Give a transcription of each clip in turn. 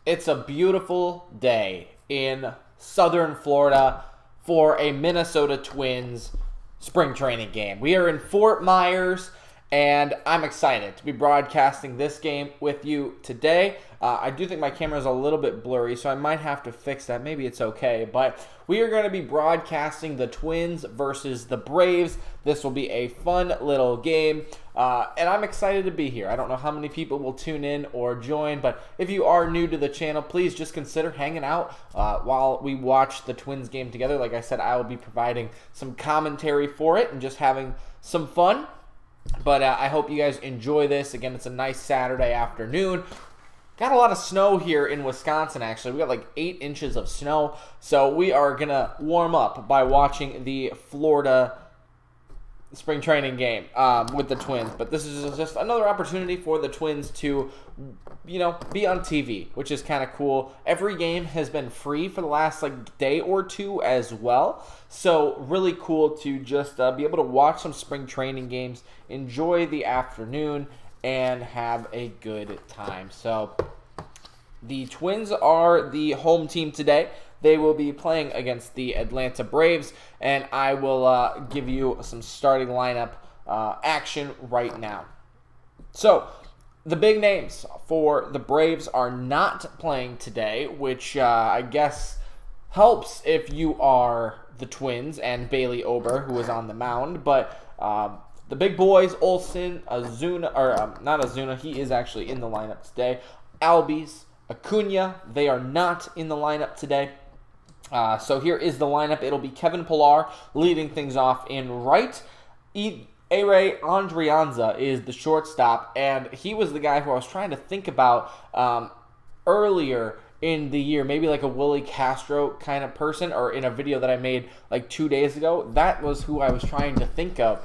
It's a beautiful day in southern Florida for a Minnesota Twins spring training game. We are in Fort Myers, and I'm excited to be broadcasting this game with you today. I do think my camera is a little bit blurry, so I might have to fix that. Maybe it's okay, but we are going to be broadcasting the Twins versus the Braves. This will be a fun little game, and I'm excited to be here. I don't know how many people will tune in or join, but if you are new to the channel, please just consider hanging out while we watch the Twins game together. Like I said, I will be providing some commentary for it and just having some fun. But I hope you guys enjoy this. Again, it's a nice Saturday afternoon. Got a lot of snow here in Wisconsin, actually. We got like 8 inches of snow. So we are going to warm up by watching the Florida spring training game with the Twins. But this is just another opportunity for the Twins to, be on TV, which is kind of cool. Every game has been free for the last day or two as well. So really cool to just be able to watch some spring training games, enjoy the afternoon, and have a good time. So the Twins are the home team today. They will be playing against the Atlanta Braves, and I will give you some starting lineup action right now. So the big names for the Braves are not playing today, which I guess helps if you are the Twins and Bailey Ober, who is on the mound. But the big boys, Olsen, Azuna, or not Azuna, he is actually in the lineup today. Albies, Acuna, they are not in the lineup today. So here is the lineup. It'll be Kevin Pillar leading things off in right. A-Ray Andrianza is the shortstop, and he was the guy who I was trying to think about earlier in the year, maybe like a Willie Castro kind of person, or in a video that I made like 2 days ago. That was who I was trying to think of.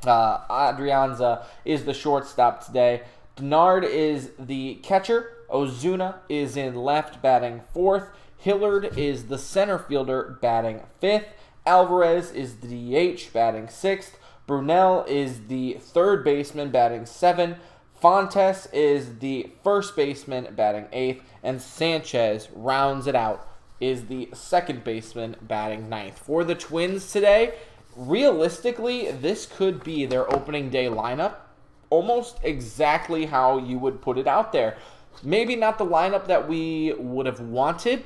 Adrianza is the shortstop today. Denard is the catcher. Ozuna is in left, batting fourth. Hillard is the center fielder, batting fifth. Alvarez is the DH, batting sixth. Brunel is the third baseman, batting seventh. Fontes is the first baseman, batting eighth. And Sanchez rounds it out, is the second baseman, batting ninth. For the Twins today, realistically, this could be their opening day lineup, almost exactly how you would put it out there. Maybe not the lineup that we would have wanted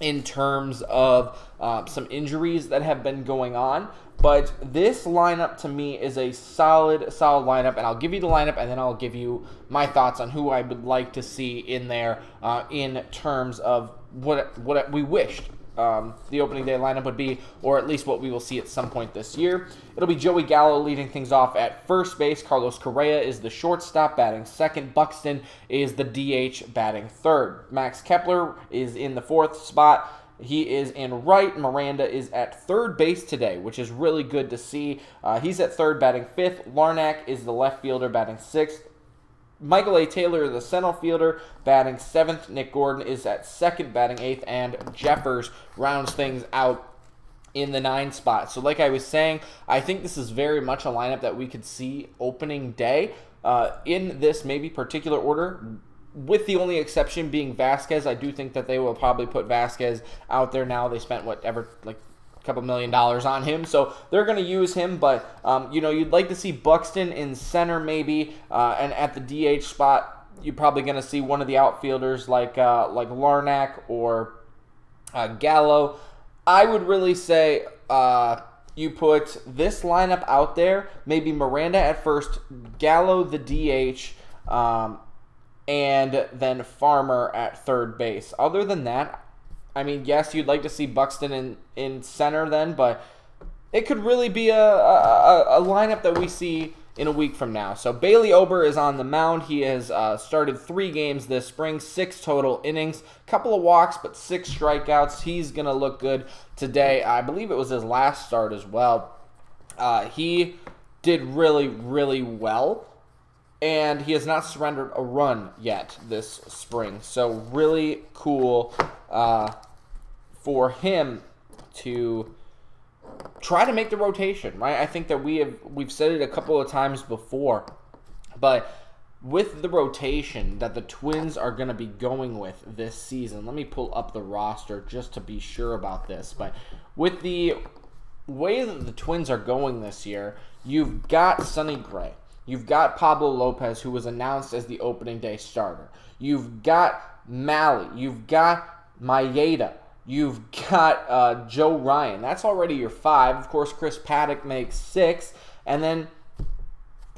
in terms of some injuries that have been going on, but this lineup to me is a solid lineup, and I'll give you the lineup, and then I'll give you my thoughts on who I would like to see in there in terms of what we wished the opening day lineup would be, or at least what we will see at some point this year. It'll be Joey Gallo leading things off at first base. Carlos Correa is the shortstop, batting second. Buxton is the DH, batting third. Max Kepler is in the fourth spot. He is in right. Miranda is at third base today, which is really good to see. He's at third, batting fifth. Larnack is the left fielder, batting sixth. Michael A. Taylor, the center fielder, batting seventh. Nick Gordon is at second, batting eighth. And Jeffers rounds things out in the 9 spot. So like I was saying, I think this is very much a lineup that we could see opening day in this maybe particular order, with the only exception being Vasquez. I do think that they will probably put Vasquez out there now. They spent a couple $1 million on him, so they're going to use him. But you'd like to see Buxton in center maybe, and at the DH spot, you're probably going to see one of the outfielders like Larnack or Gallo. I would really say you put this lineup out there, maybe Miranda at first, Gallo the DH, and then Farmer at third base. Other than that, I mean, yes, you'd like to see Buxton in center then, but it could really be a lineup that we see in a week from now. So Bailey Ober is on the mound. He has started 3 games this spring, 6 total innings, couple of walks, but 6 strikeouts. He's going to look good today. I believe it was his last start as well. He did really, really well, and he has not surrendered a run yet this spring. So really cool for him to try to make the rotation, right? I think that we've said it a couple of times before, but with the rotation that the Twins are going to be going with this season, let me pull up the roster just to be sure about this. But with the way that the Twins are going this year, you've got Sonny Gray. You've got Pablo Lopez, who was announced as the opening day starter. You've got Malley. You've got Maeda. You've got Joe Ryan. That's already your 5. Of course, Chris Paddock makes 6. And then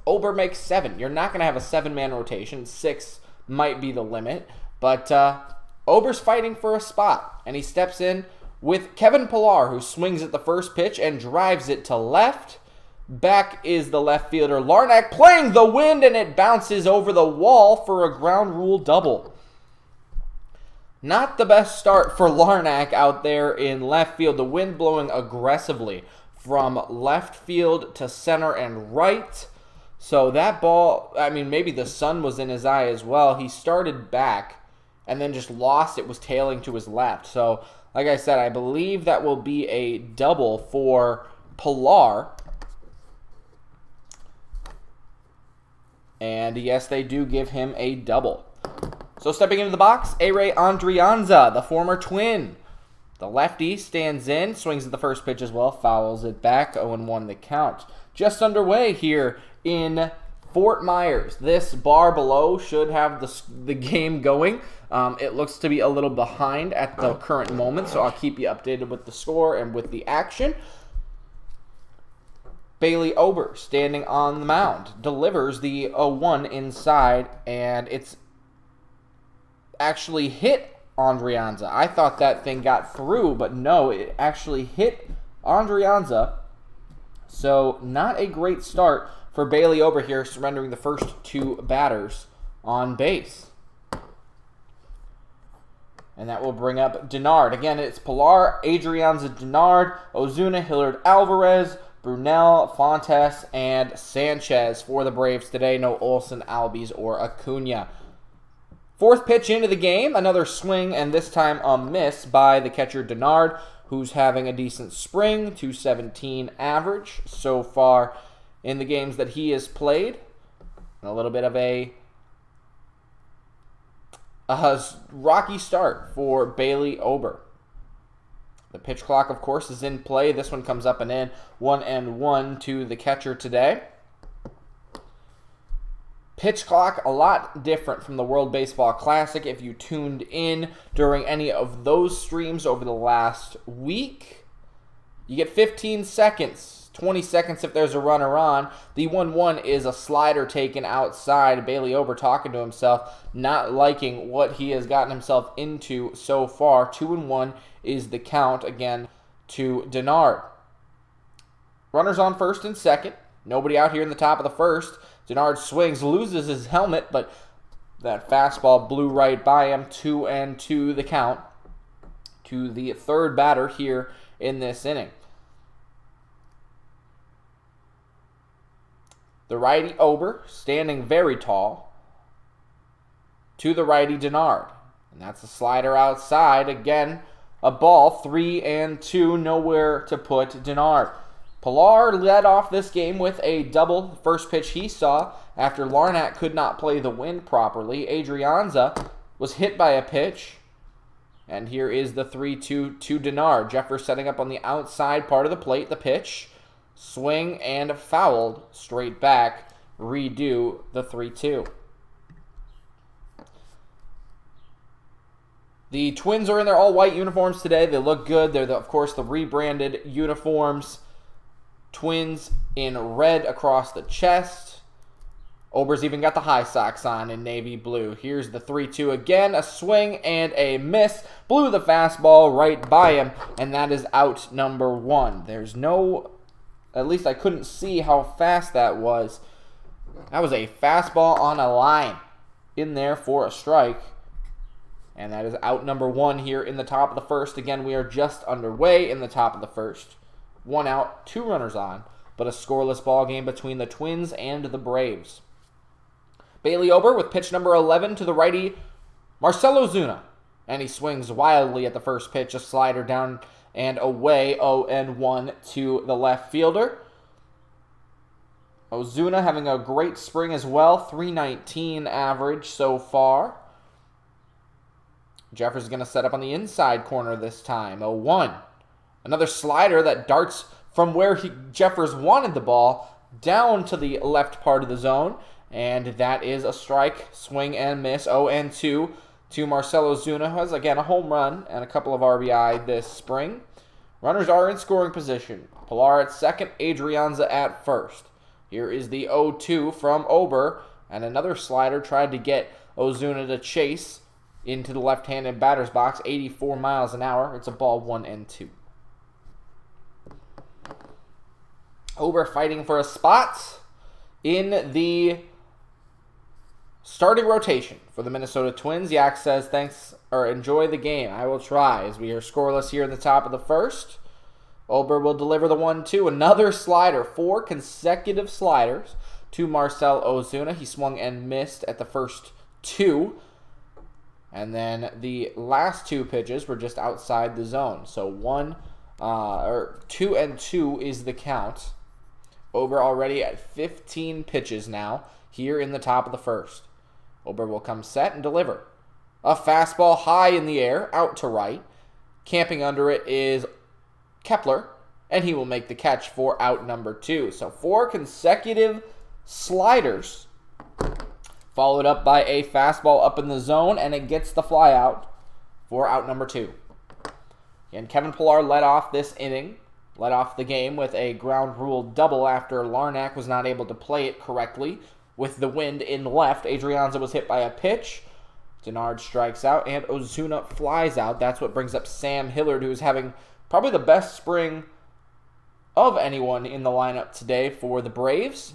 Ober makes 7. You're not going to have a 7-man rotation. 6 might be the limit. But Ober's fighting for a spot. And he steps in with Kevin Pillar, who swings at the first pitch and drives it to left. Back is the left fielder, Larnach, playing the wind, and it bounces over the wall for a ground rule double. Not the best start for Larnach out there in left field. The wind blowing aggressively from left field to center and right. So that ball, I mean, maybe the sun was in his eye as well. He started back and then just lost it, was tailing to his left. So, like I said, I believe that will be a double for Pillar. And yes, they do give him a double. So stepping into the box, A-Ray Andrianza, the former Twin. The lefty stands in, swings at the first pitch as well, fouls it back, 0-1 the count. Just underway here in Fort Myers. This bar below should have the game going. It looks to be a little behind at the current moment, so I'll keep you updated with the score and with the action. Bailey Ober, standing on the mound, delivers the 0-1 inside, and it's actually hit Andrianza. I thought that thing got through, but no, it actually hit Andrianza. So not a great start for Bailey Ober here, surrendering the first 2 batters on base. And that will bring up Denard. Again, it's Pillar, Adrianza, Denard, Ozuna, Hillard, Alvarez, Brunel, Fontes, and Sanchez for the Braves today. No Olsen, Albies, or Acuna. 4th pitch into the game, another swing, and this time a miss by the catcher Denard, who's having a decent spring, 217 average so far in the games that he has played. And a little bit of a rocky start for Bailey Ober. The pitch clock, of course, is in play. This one comes up and in. 1-1 to the catcher today. Pitch clock, a lot different from the World Baseball Classic. If you tuned in during any of those streams over the last week, you get 15 seconds, 20 seconds if there's a runner on. The 1-1 is a slider taken outside. Bailey Ober talking to himself, not liking what he has gotten himself into so far. 2-1 is the count, again, to Denard. Runners on first and second. Nobody out here in the top of the first. Denard swings, loses his helmet, but that fastball blew right by him. 2-2 the count to the 3rd batter here in this inning. The righty Ober, standing very tall, to the righty Denard. And that's a slider outside. Again, a ball, 3-2, nowhere to put Denard. Pillar led off this game with a double. First pitch he saw after Larnach could not play the wind properly. Adrianza was hit by a pitch. And here is the 3-2 to Denard. Jeffers setting up on the outside part of the plate. The pitch, swing, and fouled straight back. Redo the 3-2. The Twins are in their all-white uniforms today. They look good. They're, of course, the rebranded uniforms. Twins in red across the chest. Ober's even got the high socks on in navy blue. Here's the 3-2 again. A swing and a miss. Blew the fastball right by him, and that is out number 1. There's no, at least I couldn't see how fast that was. That was a fastball on a line in there for a strike. And that is out number 1 here in the top of the first. Again, we are just underway in the top of the first. 1 out, 2 runners on, but a scoreless ball game between the Twins and the Braves. Bailey Ober with pitch number 11 to the righty Marcell Ozuna. And he swings wildly at the first pitch, a slider down and away, 0-1 to the left fielder. Ozuna having a great spring as well. 319 average so far. Jeffers going to set up on the inside corner this time. 0-1. Another slider that darts from where Jeffers wanted the ball down to the left part of the zone. And that is a strike, swing and miss. 0-2 to Marcell Ozuna, who has, again, a home run and a couple of RBI this spring. Runners are in scoring position. Pilar at second, Adrianza at first. Here is the 0-2 from Ober. And another slider tried to get Ozuna to chase into the left-handed batter's box. 84 miles an hour. It's a ball 1-2. Ober fighting for a spot in the starting rotation for the Minnesota Twins. Yak says, thanks, or enjoy the game. I will try, as we are scoreless here in the top of the first. Ober will deliver the 1-2. Another slider. 4 consecutive sliders to Marcell Ozuna. He swung and missed at the first 2. And then the last 2 pitches were just outside the zone. So 2-2 is the count. Ober already at 15 pitches now here in the top of the first. Ober will come set and deliver. A fastball high in the air, out to right. Camping under it is Kepler, and he will make the catch for out number 2. So 4 consecutive sliders, followed up by a fastball up in the zone, and it gets the fly out for out number 2. And Kevin Pilar led off this inning, led off the game with a ground rule double after Larnack was not able to play it correctly with the wind in left. Adrianza was hit by a pitch. Denard strikes out, and Ozuna flies out. That's what brings up Sam Hillard, who is having probably the best spring of anyone in the lineup today for the Braves.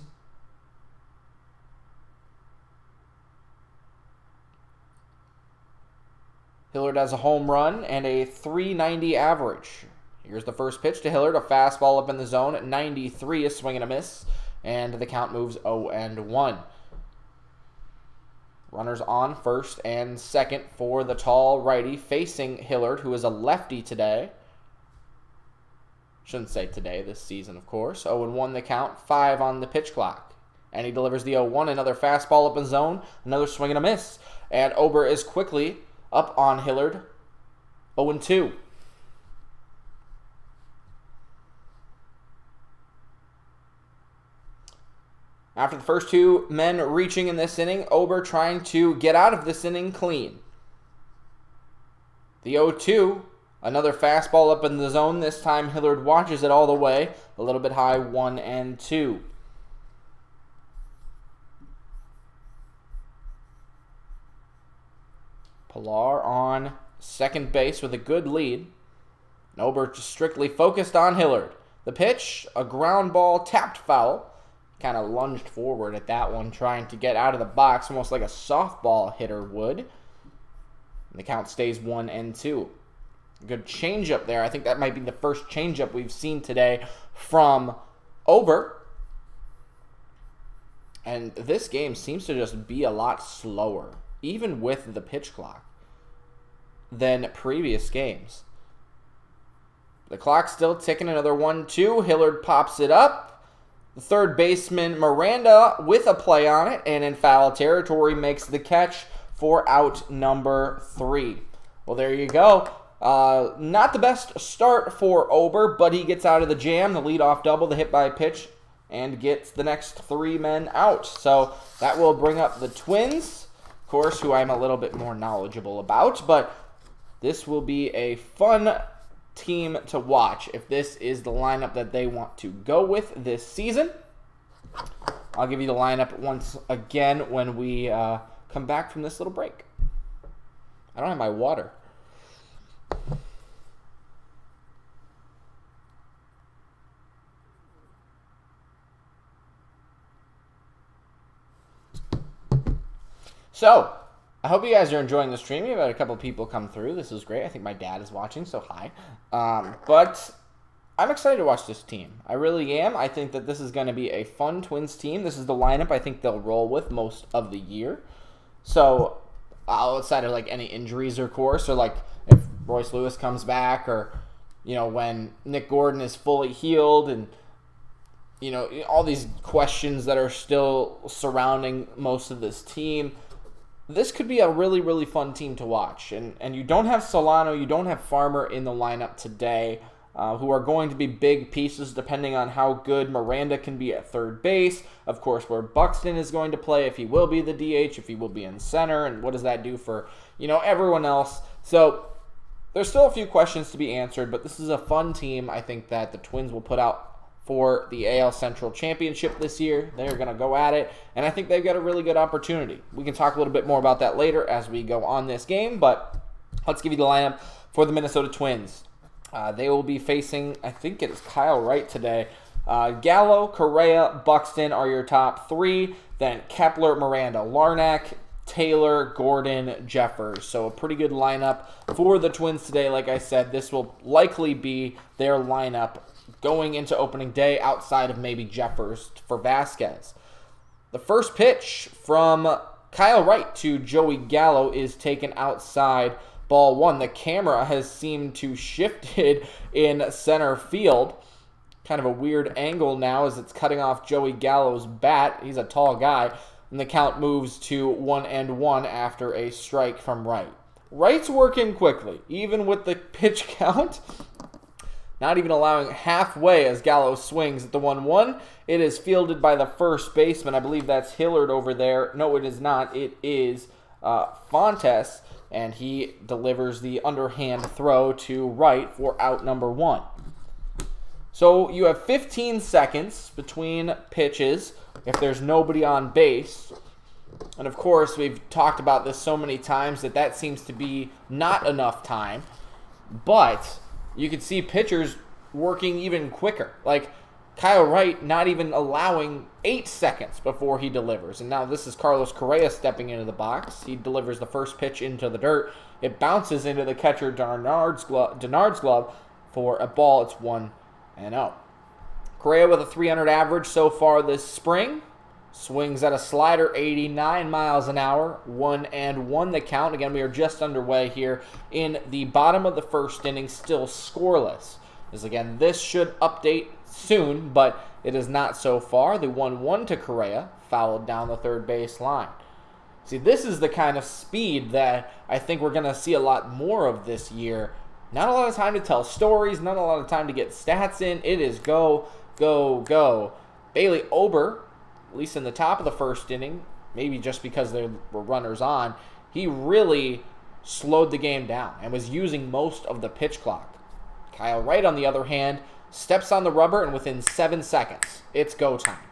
Hillard has a home run and a .390 average. Here's the first pitch to Hillard, a fastball up in the zone at 93, a swing and a miss, and the count moves 0-1. Runners on first and second for the tall righty facing Hillard, who is a lefty today. Shouldn't say today, this season, of course. 0-1 the count, 5 on the pitch clock. And he delivers the 0-1, another fastball up in zone, another swing and a miss. And Ober is quickly up on Hillard, 0-2. After the first 2 men reaching in this inning, Ober trying to get out of this inning clean. The 0-2, another fastball up in the zone. This time Hillard watches it all the way, a little bit high, 1-2. Pilar on second base with a good lead. And Ober just strictly focused on Hillard. The pitch, a ground ball, tapped foul. Kind of lunged forward at that one, trying to get out of the box, almost like a softball hitter would. And the count stays 1-2. Good changeup there. I think that might be the first changeup we've seen today from Ober. And this game seems to just be a lot slower, even with the pitch clock, than previous games. The clock's still ticking, another 1-2. Hillard pops it up. The third baseman, Miranda, with a play on it, and in foul territory, makes the catch for out number 3. Well, there you go. Not the best start for Ober, but he gets out of the jam, the leadoff double, the hit by pitch, and gets the next 3 men out. So that will bring up the Twins, of course, who I'm a little bit more knowledgeable about, but this will be a fun team to watch if this is the lineup that they want to go with this season. I'll give you the lineup once again when we come back from this little break. I don't have my water. So, I hope you guys are enjoying the stream. We've had a couple people come through. This is great. I think my dad is watching, so hi. But I'm excited to watch this team. I really am. I think that this is going to be a fun Twins team. This is the lineup I think they'll roll with most of the year. So, outside of like any injuries, of course, or like if Royce Lewis comes back, or when Nick Gordon is fully healed and all these questions that are still surrounding most of this team. This could be a really, really fun team to watch. And you don't have Solano, you don't have Farmer in the lineup today, who are going to be big pieces depending on how good Miranda can be at third base. Of course, where Buxton is going to play, if he will be the DH, if he will be in center, and what does that do for, everyone else. So there's still a few questions to be answered, but this is a fun team I think that the Twins will put out for the AL Central Championship this year. They're going to go at it, and I think they've got a really good opportunity. We can talk a little bit more about that later as we go on this game, but let's give you the lineup for the Minnesota Twins. They will be facing, I think it is Kyle Wright today. Gallo, Correa, Buxton are your top three. Then Kepler, Miranda, Larnach, Taylor, Gordon, Jeffers. So a pretty good lineup for the Twins today. Like I said, this will likely be their lineup going into opening day outside of maybe Jeffers for Vasquez. The first pitch from Kyle Wright to Joey Gallo is taken outside, ball one. The camera has seemed to shifted in center field. Kind of a weird angle now as it's cutting off Joey Gallo's bat. He's a tall guy. And the count moves to 1-1 after a strike from Wright. Wright's working quickly, even with the pitch count. Not even allowing halfway as Gallo swings at the 1-1. It is fielded by the first baseman. I believe that's Hillard over there. No, it is not. It is Fontes, and he delivers the underhand throw to Wright for out number one. So you have 15 seconds between pitches if there's nobody on base. And of course, we've talked about this so many times that seems to be not enough time. But you could see pitchers working even quicker. Like Kyle Wright not even allowing 8 seconds before he delivers. And now this is Carlos Correa stepping into the box. He delivers the first pitch into the dirt. It bounces into the catcher Denard's glove for a ball. It's 1-0. Correa with a 300 average so far this spring. Swings at a slider, 89 miles an hour, 1-1 the count. Again, we are just underway here in the bottom of the first inning, still scoreless. As again, this should update soon, but it is not so far. The 1-1 to Correa, fouled down the third base line. See, this is the kind of speed that I think we're going to see a lot more of this year. Not a lot of time to tell stories, not a lot of time to get stats in. It is go, go, go. Bailey Ober, at least in the top of the first inning, maybe just because there were runners on, he really slowed the game down and was using most of the pitch clock. Kyle Wright, on the other hand, steps on the rubber, and within 7 seconds, it's go time.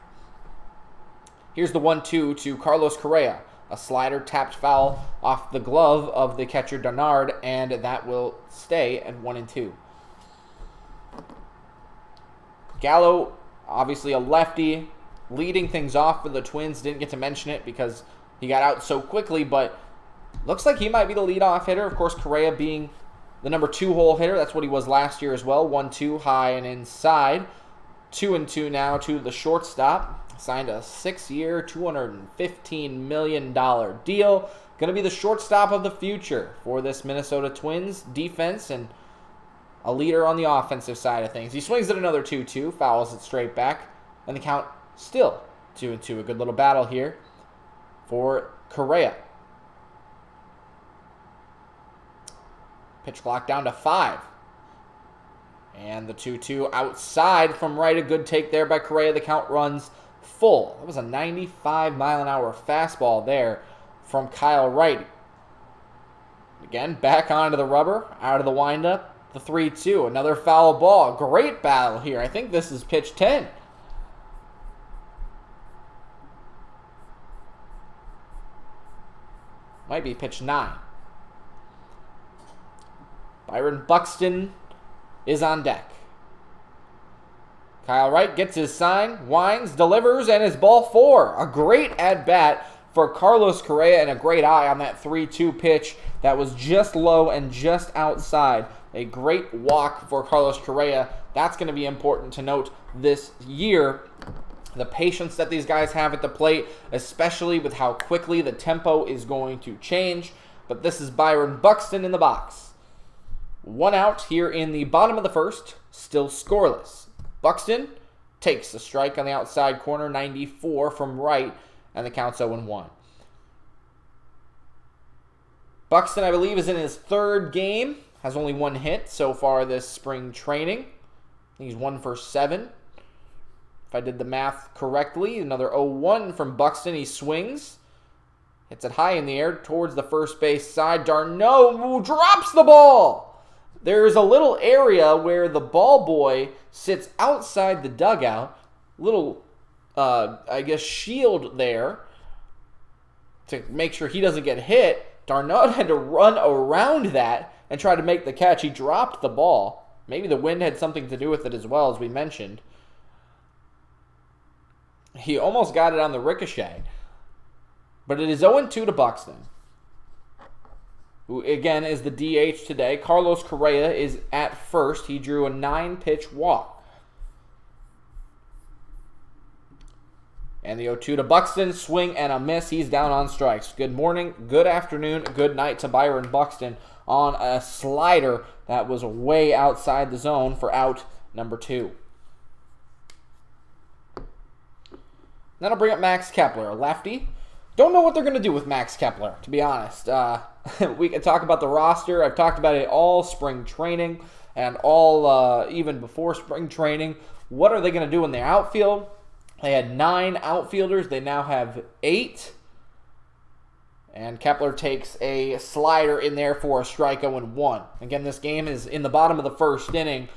Here's the 1-2 to Carlos Correa. A slider tapped foul off the glove of the catcher Denard, and that will stay at 1-2. Gallo, obviously a lefty, leading things off for the Twins. Didn't get to mention it because he got out so quickly, but looks like he might be the leadoff hitter. Of course, Correa being the number 2 hole hitter. That's what he was last year as well. 1-2, high and inside. 2-2 now to the shortstop. Signed a 6-year, $215 million deal. Going to be the shortstop of the future for this Minnesota Twins defense and a leader on the offensive side of things. He swings at another 2-2, fouls it straight back, and the count still 2-2. A good little battle here for Correa. Pitch clock down to 5. And the 2-2 outside from Wright. A good take there by Correa. The count runs full. That was a 95-mile-an-hour fastball there from Kyle Wright. Again, back onto the rubber, out of the windup. The 3-2, another foul ball. Great battle here. I think this is pitch 10. Might be pitch 9. Byron Buxton is on deck. Kyle Wright gets his sign, winds, delivers, and is ball 4. A great at-bat for Carlos Correa and a great eye on that 3-2 pitch that was just low and just outside. A great walk for Carlos Correa. That's going to be important to note this year. The patience that these guys have at the plate, especially with how quickly the tempo is going to change. But this is Byron Buxton in the box. 1 out here in the bottom of the first, still scoreless. Buxton takes the strike on the outside corner, 94 from right, and the count's 0-1. Buxton, I believe, is in his third game, has only one hit so far this spring training. I think he's 1 for 7. If I did the math correctly, another 0-1 from Buxton. He swings, hits it high in the air towards the first base side. Darno drops the ball. There's a little area where the ball boy sits outside the dugout. Little, shield there to make sure he doesn't get hit. Darno had to run around that and try to make the catch. He dropped the ball. Maybe the wind had something to do with it as well, as we mentioned. He almost got it on the ricochet. But it is 0-2 to Buxton, who again is the DH today. Carlos Correa is at first. He drew a 9-pitch walk. And the 0-2 to Buxton, swing and a miss. He's down on strikes. Good morning, good afternoon, good night to Byron Buxton on a slider that was way outside the zone for out number 2. Then I'll bring up Max Kepler, a lefty. Don't know what they're going to do with Max Kepler, to be honest. We can talk about the roster. I've talked about it all spring training and all even before spring training. What are they going to do in their outfield? They had 9 outfielders. They now have 8. And Kepler takes a slider in there for a strike 0-1. Again, this game is in the bottom of the first inning.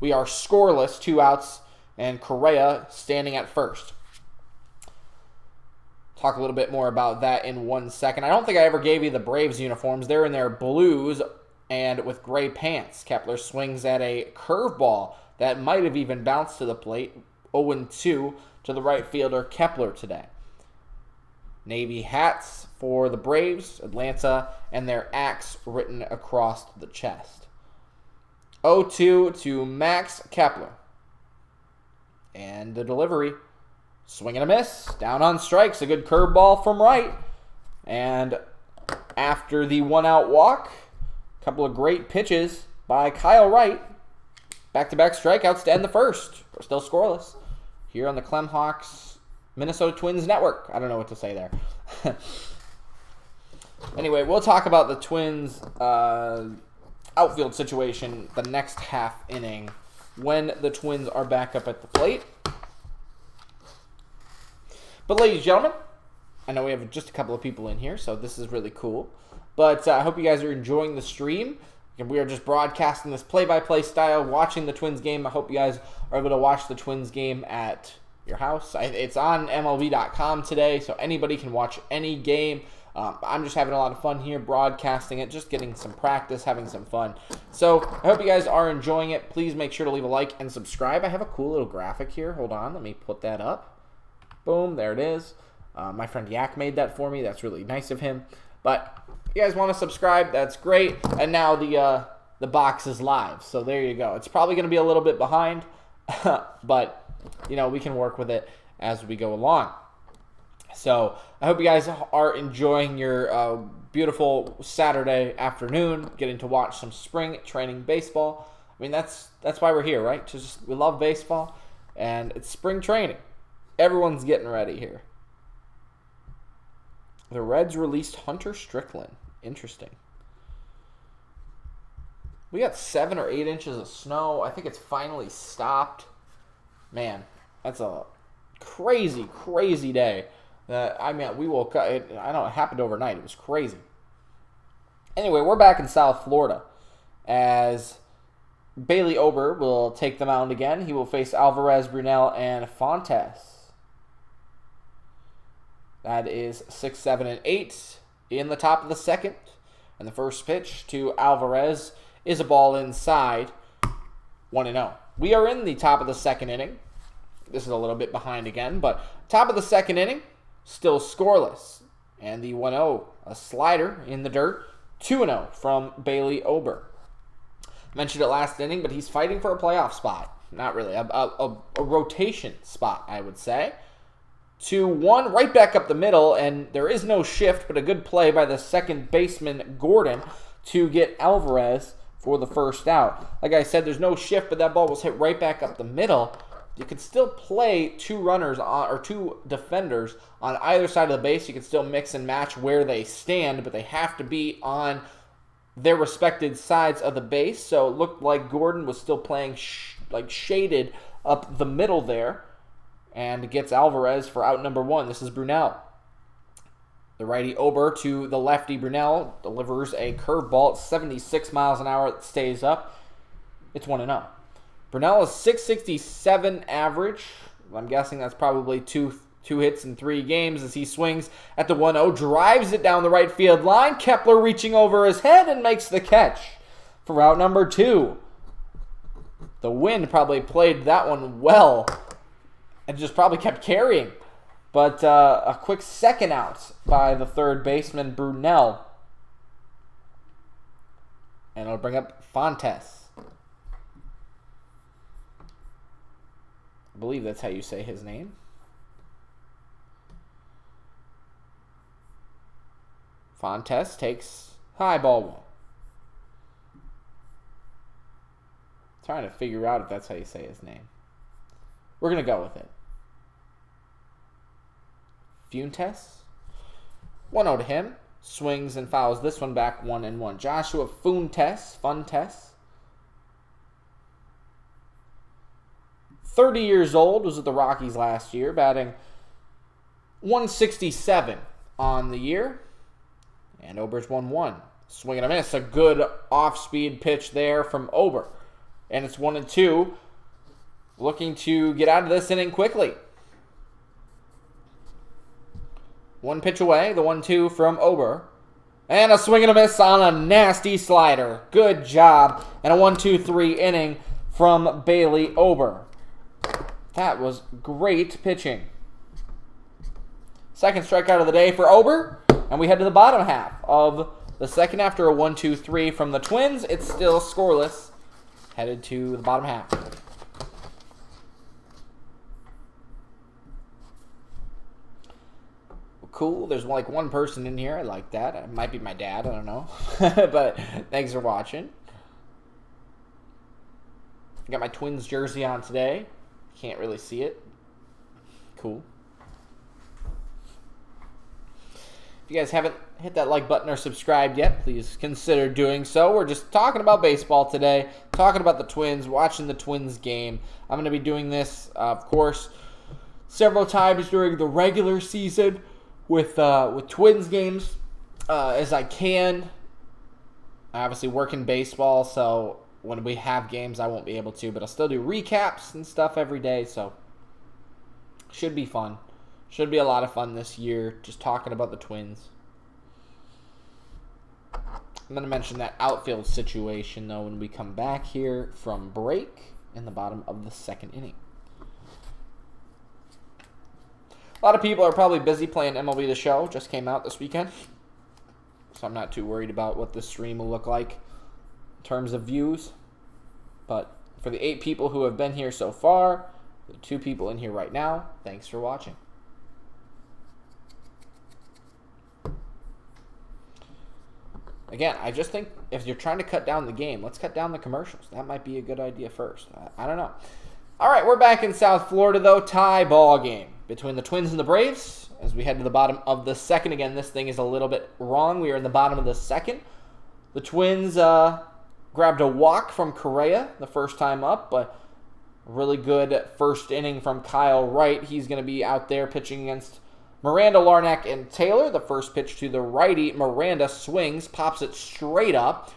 We are scoreless, 2 outs, and Correa standing at first. Talk a little bit more about that in 1 second. I don't think I ever gave you the Braves uniforms. They're in their blues and with gray pants. Kepler swings at a curveball that might have even bounced to the plate. 0-2 to the right fielder Kepler today. Navy hats for the Braves, Atlanta, and their axe written across the chest. 0-2 to Max Kepler. And the delivery. Swing and a miss. Down on strikes. A good curveball from right. And after the 1-out walk, a couple of great pitches by Kyle Wright. Back-to-back strikeouts to end the first. We're still scoreless here on the Clemhawks Minnesota Twins Network. I don't know what to say there. Anyway, we'll talk about the Twins outfield situation the next half inning when the Twins are back up at the plate. But ladies and gentlemen, I know we have just a couple of people in here, so this is really cool. But I hope you guys are enjoying the stream. We are just broadcasting this play-by-play style, watching the Twins game. I hope you guys are able to watch the Twins game at your house. It's on MLB.com today, so anybody can watch any game. I'm just having a lot of fun here broadcasting it, just getting some practice, having some fun. So I hope you guys are enjoying it. Please make sure to leave a like and subscribe. I have a cool little graphic here. Hold on, let me put that up. Boom, there it is. My friend Yak made that for me. That's really nice of him. But if you guys want to subscribe, that's great. And now the box is live. So there you go. It's probably going to be a little bit behind, but we can work with it as we go along. So I hope you guys are enjoying your beautiful Saturday afternoon, getting to watch some spring training baseball. I mean, that's why we're here, right? We love baseball, and it's spring training. Everyone's getting ready here. The Reds released Hunter Strickland. Interesting. We got 7 or 8 inches of snow. I think it's finally stopped. Man, that's a crazy, crazy day. We woke up. It happened overnight. It was crazy. Anyway, we're back in South Florida as Bailey Ober will take the mound again. He will face Alvarez, Brunel, and Fontes. That is 6, 7, and 8 in the top of the second. And the first pitch to Alvarez is a ball inside, 1-0. We are in the top of the second inning. This is a little bit behind again, but top of the second inning, still scoreless. And the 1-0, a slider in the dirt, 2-0 from Bailey Ober. Mentioned it last inning, but he's fighting for a playoff spot. Not really, a rotation spot, I would say. 2-1, right back up the middle, and there is no shift, but a good play by the second baseman, Gordon, to get Alvarez for the first out. Like I said, there's no shift, but that ball was hit right back up the middle. you can still play two runners on, or two defenders on either side of the base. You can still mix and match where they stand, but they have to be on their respected sides of the base. So it looked like Gordon was still playing shaded up the middle there, and gets Alvarez for out number one. This is Brunel. The righty Ober to the lefty Brunel delivers a curveball at 76 miles an hour that stays up. It's 1-0. Brunel is 667 average. I'm guessing that's probably two hits in 3 games as he swings at the 1-0, drives it down the right field line. Kepler reaching over his head and makes the catch for out number 2. The wind probably played that one well and just probably kept carrying. But a quick second out by the third baseman, Brunel. And it'll bring up Fontes. I believe that's how you say his name. Fontes takes high ball 1. Trying to figure out if that's how you say his name. We're going to go with it. Fuentes. 1-0 to him. Swings and fouls this one back 1-1. Joshua Fuentes. 30 years old. Was with the Rockies last year. Batting 167 on the year. And Ober's 1-1. Swing and a miss. A good off-speed pitch there from Ober. And it's 1-2. Looking to get out of this inning quickly. 1 pitch away, the 1-2 from Ober. And a swing and a miss on a nasty slider. Good job. And a 1-2-3 inning from Bailey Ober. That was great pitching. Second strikeout of the day for Ober. And we head to the bottom half of the second after a 1-2-3 from the Twins. It's still scoreless. Headed to the bottom half. Cool. There's like one person in here. I like that. It might be my dad. I don't know. But thanks for watching. I got my Twins jersey on today. Can't really see it. Cool. If you guys haven't hit that like button or subscribed yet, please consider doing so. We're just talking about baseball today, talking about the Twins, watching the Twins game. I'm going to be doing this, of course, several times during the regular season with Twins games as I can. I obviously work in baseball, so when we have games, I won't be able to, but I'll still do recaps and stuff every day, so should be fun. Should be a lot of fun this year, just talking about the Twins. I'm going to mention that outfield situation, though, when we come back here from break in the bottom of the second inning. A lot of people are probably busy playing MLB The Show. Just came out this weekend. So I'm not too worried about what this stream will look like in terms of views. But for the 8 people who have been here so far, the 2 people in here right now, thanks for watching. Again, I just think if you're trying to cut down the game, let's cut down the commercials. That might be a good idea first. I don't know. All right, we're back in South Florida, though. Tie ball game between the Twins and the Braves as we head to the bottom of the second. Again, this thing is a little bit wrong. We are in the bottom of the second. The Twins grabbed a walk from Correa the first time up, but a really good first inning from Kyle Wright. He's going to be out there pitching against Miranda, Larnach, and Taylor. The first pitch to the righty. Miranda swings, pops it straight up.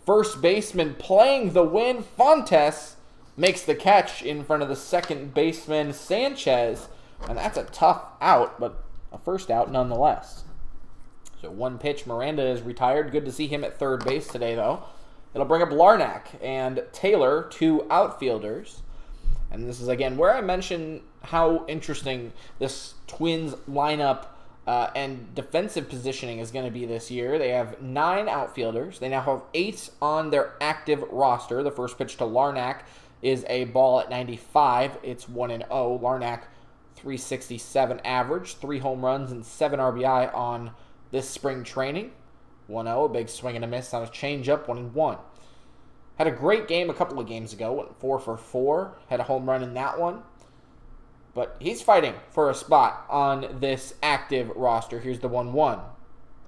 First baseman playing the win. Fontes makes the catch in front of the second baseman, Sanchez. And that's a tough out, but a first out nonetheless. So 1 pitch. Miranda is retired. Good to see him at third base today, though. It'll bring up Larnach and Taylor, 2 outfielders. And this is, again, where I mentioned how interesting this Twins lineup and defensive positioning is going to be this year. They have 9 outfielders. They now have 8 on their active roster. The first pitch to Larnach is a ball at 95. It's 1-0. Larnach, 367 average, 3 home runs and 7 RBI on this spring training. 1-0, a big swing and a miss on a changeup, 1-1. Had a great game a couple of games ago, went 4 for 4, had a home run in that one. But he's fighting for a spot on this active roster. Here's the 1-1.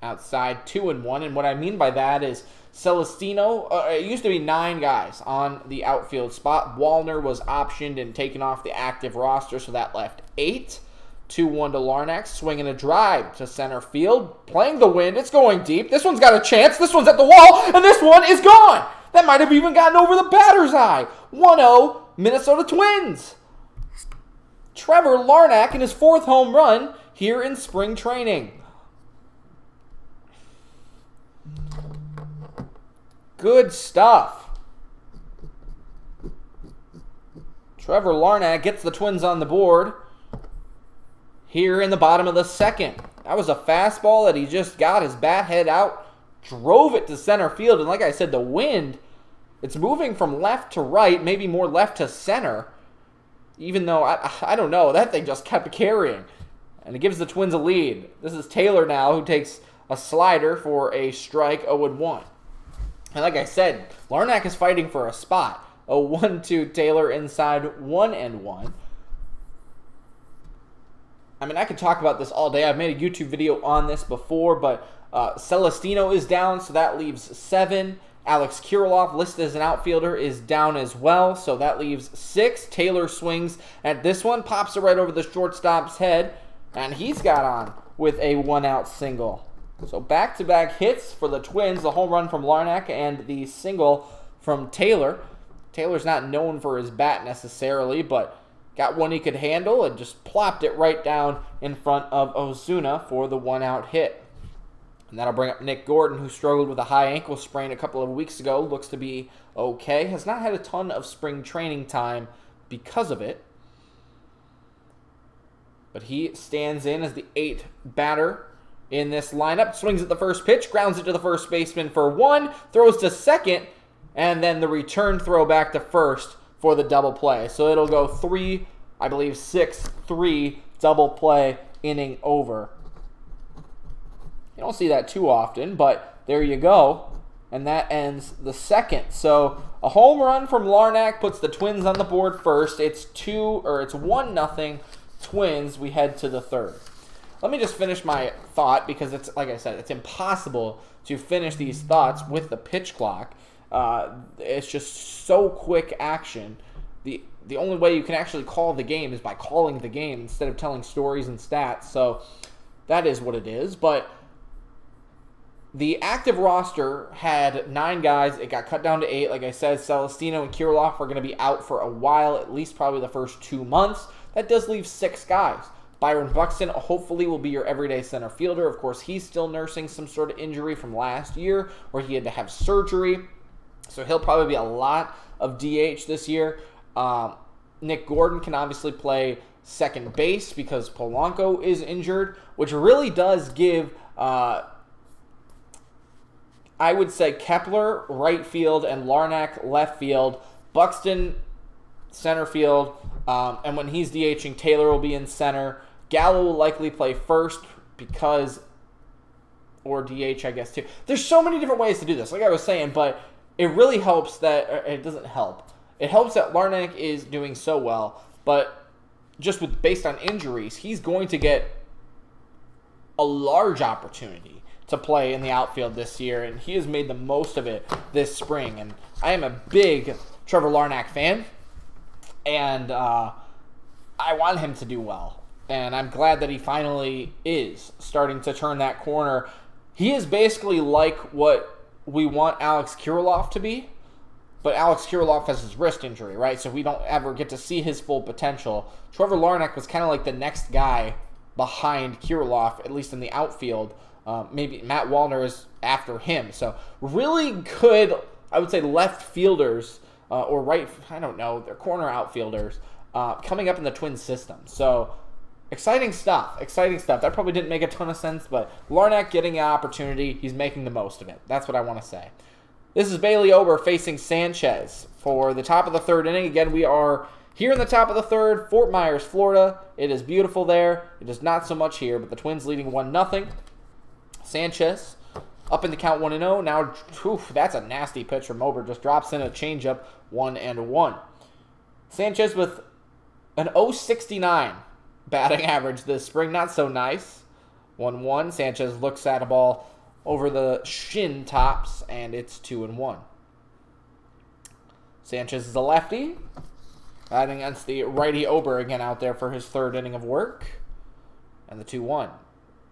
Outside, 2-1. And what I mean by that is Celestino, it used to be 9 guys on the outfield spot. Wallner was optioned and taken off the active roster, so that left 8. 2-1 to Larnack, swinging a drive to center field. Playing the wind, it's going deep. This one's got a chance. This one's at the wall, and this one is gone. That might have even gotten over the batter's eye. 1-0, Minnesota Twins. Trevor Larnack in his 4th home run here in spring training. Good stuff. Trevor Larnack gets the Twins on the board here in the bottom of the 2nd. That was a fastball that he just got his bat head out, drove it to center field, and like I said, the wind, it's moving from left to right, maybe more left to center, even though, I don't know, that thing just kept carrying, and it gives the Twins a lead. This is Taylor now, who takes a slider for a strike, 0-1. And like I said, Larnack is fighting for a spot. A 1-2 Taylor inside, 1-1. I mean, I could talk about this all day. I've made a YouTube video on this before, but Celestino is down, so that leaves 7. Alex Kirilloff, listed as an outfielder, is down as well, so that leaves 6. Taylor swings at this one, pops it right over the shortstop's head, and he's got on with a 1-out single. So back-to-back hits for the Twins, the home run from Larnack and the single from Taylor. Taylor's not known for his bat necessarily, but got one he could handle and just plopped it right down in front of Ozuna for the 1-out hit. And that'll bring up Nick Gordon, who struggled with a high ankle sprain a couple of weeks ago. Looks to be okay. Has not had a ton of spring training time because of it. But he stands in as the 8th batter in this lineup. Swings at the first pitch, grounds it to the first baseman for 1, throws to second, and then the return throw back to first for the double play. So it'll go 3, I believe 6-3 double play inning over. You don't see that too often, but there you go. And that ends the 2nd. So a home run from Larnack puts the Twins on the board first. It's 1-0 Twins. We head to the 3rd. Let me just finish my thought, because it's, like I said, it's impossible to finish these thoughts with the pitch clock. It's just so quick action. The only way you can actually call the game is by calling the game instead of telling stories and stats. So that is what it is. But the active roster had 9 guys. It got cut down to 8. Like I said, Celestino and Kirilloff are going to be out for a while, at least probably the first 2 months. That does leave 6 guys. Byron Buxton hopefully will be your everyday center fielder. Of course, he's still nursing some sort of injury from last year where he had to have surgery. So he'll probably be a lot of DH this year. Nick Gordon can obviously play second base because Polanco is injured, which really does give, I would say, Kepler right field and Larnack left field, Buxton center field, and when he's DHing, Taylor will be in center. Gallo will likely play first because, or DH, I guess, too. There's so many different ways to do this, like I was saying, but it really helps that, it doesn't help. It helps that Larnack is doing so well, but just based on injuries, he's going to get a large opportunity to play in the outfield this year, and he has made the most of it this spring. And I am a big Trevor Larnack fan, and I want him to do well. And I'm glad that he finally is starting to turn that corner. He is basically like what we want Alex Kirilloff to be, but Alex Kirilloff has his wrist injury, right? So we don't ever get to see his full potential. Trevor Larnack was kind of like the next guy behind Kirilloff, at least in the outfield. Maybe Matt Wallner is after him. So really good, I would say, left fielders or right, I don't know, they're corner outfielders coming up in the Twins system. So exciting stuff. That probably didn't make a ton of sense, but Larnack getting an opportunity, he's making the most of it. That's what I want to say. This is Bailey Ober facing Sanchez for the top of the 3rd inning. Again, we are here in the top of the 3rd, Fort Myers, Florida. It is beautiful there. It is not so much here, but the Twins leading 1-0. Sanchez up in the count 1-0. Now, that's a nasty pitch from Ober. Just drops in a changeup, 1-1. Sanchez with An 069 batting average this spring. Not so nice. 1-1. Sanchez looks at a ball over the shin tops, and it's 2-1. Sanchez is a lefty. Batting against the righty Ober again out there for his third inning of work. And the 2-1.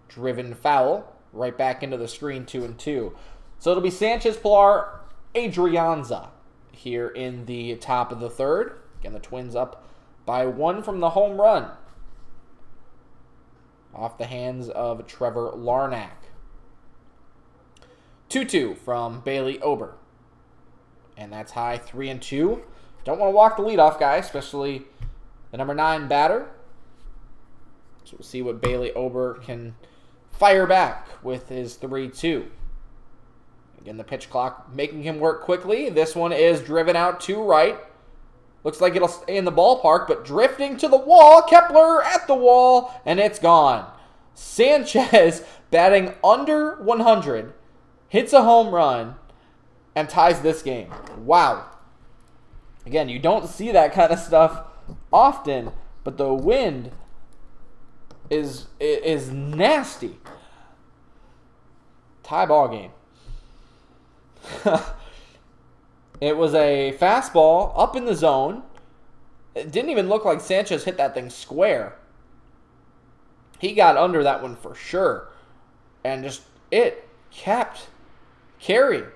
Driven foul. Right back into the screen, 2-2. So it'll be Sanchez, Pilar, Adrianza here in the top of the third. Again, the Twins up by 1 from the home run. Off the hands of Trevor Larnach. 2-2 from Bailey Ober. And that's high, 3-2. Don't want to walk the leadoff guy, especially the number 9 batter. So we'll see what Bailey Ober can fire back with his 3-2. Again, the pitch clock making him work quickly. This one is driven out to right. Looks like it'll stay in the ballpark, but drifting to the wall. Kepler at the wall, and it's gone. Sanchez batting under 100, hits a home run, and ties this game. Wow. Again, you don't see that kind of stuff often, but the wind is nasty. Tie ball game. It was a fastball up in the zone. It didn't even look like Sanchez hit that thing square. He got under that one for sure. And just, it kept carrying.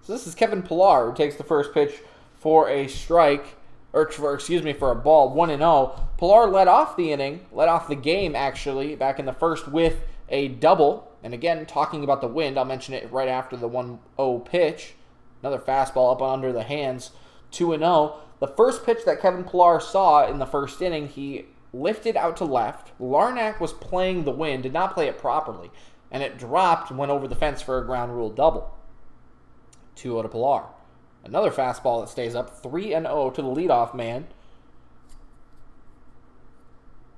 So this is Kevin Pilar, who takes the first pitch for a strike, for a ball, 1-0. Pilar led off the game actually, back in the first with a double. And again, talking about the wind, I'll mention it right after the 1-0 pitch. Another fastball up under the hands, 2-0. The first pitch that Kevin Pilar saw in the first inning, he lifted out to left. Larnach was playing the wind, did not play it properly, and it dropped and went over the fence for a ground rule double. 2-0 to Pilar. Another fastball that stays up, 3-0 to the leadoff man,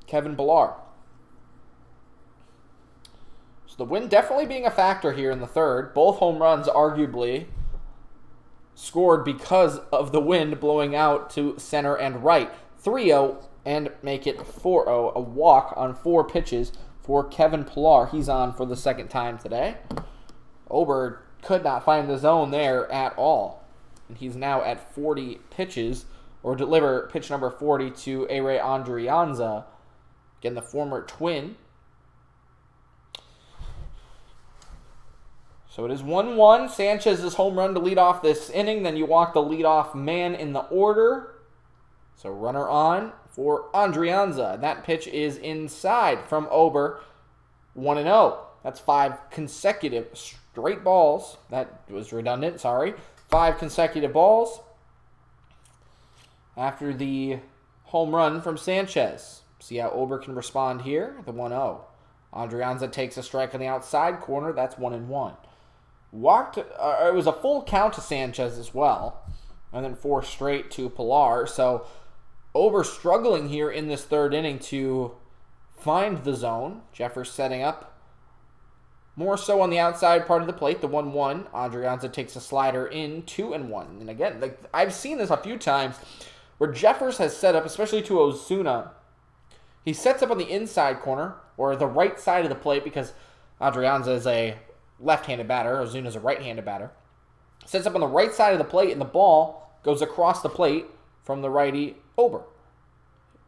Kevin Pilar. So the wind definitely being a factor here in the third. Both home runs arguably scored because of the wind blowing out to center and right. 3-0 and make it 4-0. A walk on 4 pitches for Kevin Pilar. He's on for the second time today. Ober could not find the zone there at all. And he's now at 40 pitches, or deliver pitch number 40 to Ere Andrianza. Again, the former Twin. So it is 1-1. Sanchez's home run to lead off this inning. Then you walk the leadoff man in the order. So runner on for Andrianza. And that pitch is inside from Ober. 1-0. That's 5 consecutive straight balls. That was redundant, sorry. 5 consecutive balls after the home run from Sanchez. See how Ober can respond here. The 1-0. Andrianza takes a strike on the outside corner. That's 1-1. Walked. It was a full count to Sanchez as well, and then 4 straight to Pilar. So Ober struggling here in this third inning to find the zone. Jeffers setting up more so on the outside part of the plate. The 1-1. Andrianza takes a slider in, 2-1. And again, I've seen this a few times where Jeffers has set up, especially to Ozuna. He sets up on the inside corner or the right side of the plate because Andrianza is a left-handed batter. Ozuna's a right-handed batter. Sets up on the right side of the plate, and the ball goes across the plate from the righty Ober.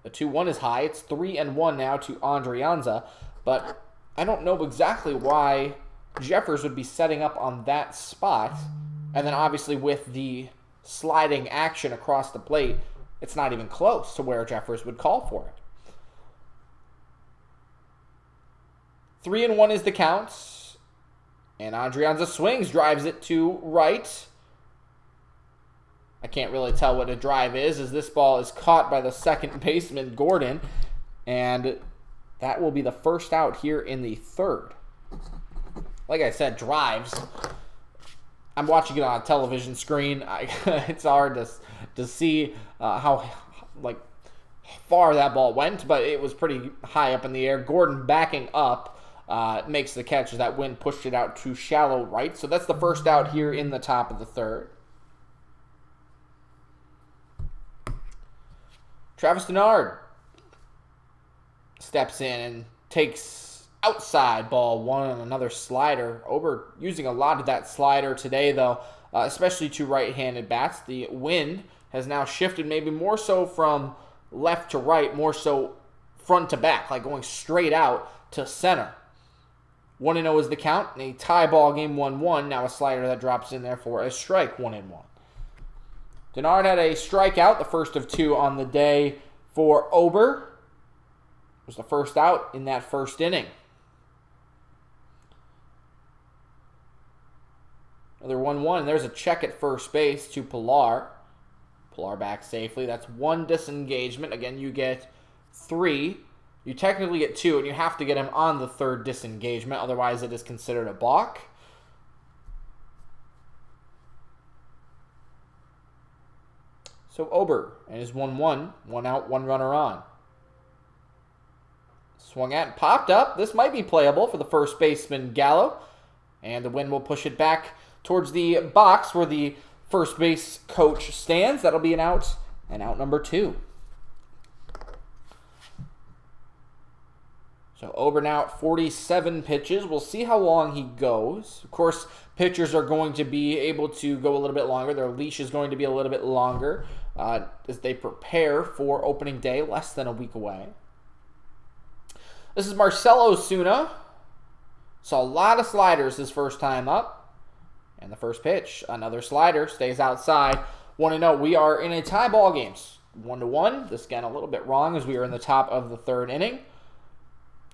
The 2-1 is high. It's 3-1 now to Andrianza, but I don't know exactly why Jeffers would be setting up on that spot. And then obviously with the sliding action across the plate, it's not even close to where Jeffers would call for it. 3-1 is the count. And Andrianza swings, drives it to right. I can't really tell what a drive is, as this ball is caught by the second baseman, Gordon. And that will be the first out here in the third. Like I said, drives. I'm watching it on a television screen. It's hard to see how far that ball went, but it was pretty high up in the air. Gordon backing up. Makes the catch as that wind pushed it out to shallow right. So that's the first out here in the top of the third. Travis Denard steps in and takes outside ball one on another slider. Ober using a lot of that slider today, though, especially to right-handed bats. The wind has now shifted maybe more so from left to right, more so front to back, like going straight out to center. 1-0 is the count, and a tie ball game 1-1. Now a slider that drops in there for a strike, 1-1. Denard had a strikeout, the first of 2 on the day for Ober. It was the first out in that first inning. Another 1-1. There's a check at first base to Pilar. Pilar back safely. That's 1 disengagement. Again, you get 3. You technically get 2, and you have to get him on the 3rd disengagement. Otherwise, it is considered a balk. So Ober and his 1-1. 1 out, 1 runner on. Swung at and popped up. This might be playable for the first baseman, Gallo. And the wind will push it back towards the box where the first base coach stands. That'll be an out, and out number 2. So Ober now at 47 pitches. We'll see how long he goes. Of course, pitchers are going to be able to go a little bit longer. Their leash is going to be a little bit longer as they prepare for opening day, less than a week away. This is Marcell Ozuna. Saw a lot of sliders his first time up. And the first pitch, another slider, stays outside. 1-0. We are in a tie ball game. 1-1. This again a little bit wrong as we are in the top of the 3rd inning.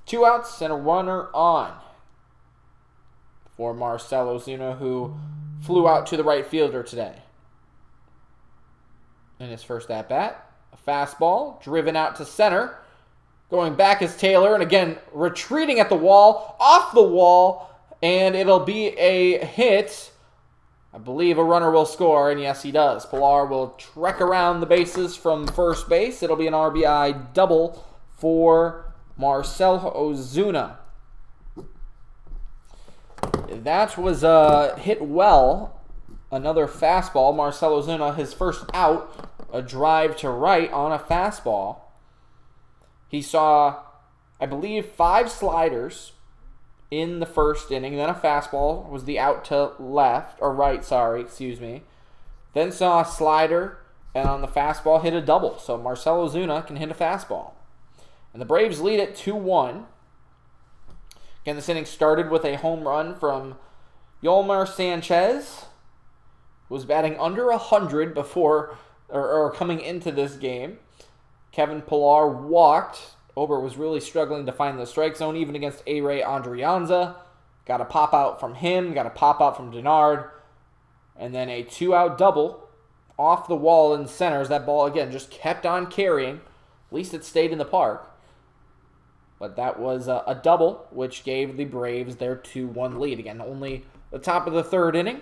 2 outs and a runner on for Marcell Ozuna, who flew out to the right fielder today. In his first at-bat, a fastball driven out to center. Going back is Taylor, and again, retreating at the wall, off the wall, and it'll be a hit. I believe a runner will score, and yes, he does. Pilar will trek around the bases from first base. It'll be an RBI double for Marcell Ozuna. That was hit well. Another fastball. Marcell Ozuna, his first out, a drive to right on a fastball. He saw, I believe, 5 sliders in the first inning. Then a fastball was the out to left, or right, sorry, excuse me. Then saw a slider, and on the fastball hit a double. So Marcell Ozuna can hit a fastball. And the Braves lead at 2-1. Again, this inning started with a home run from Yolmer Sanchez, who was batting under 100 before, or coming into this game. Kevin Pilar walked. Ober was really struggling to find the strike zone, even against A-Ray Andrianza. Got a pop out from him, got a pop out from Denard. And then a 2-out double off the wall in center as that ball, again, just kept on carrying. At least it stayed in the park. But that was a double, which gave the Braves their 2-1 lead. Again, only the top of the 3rd inning.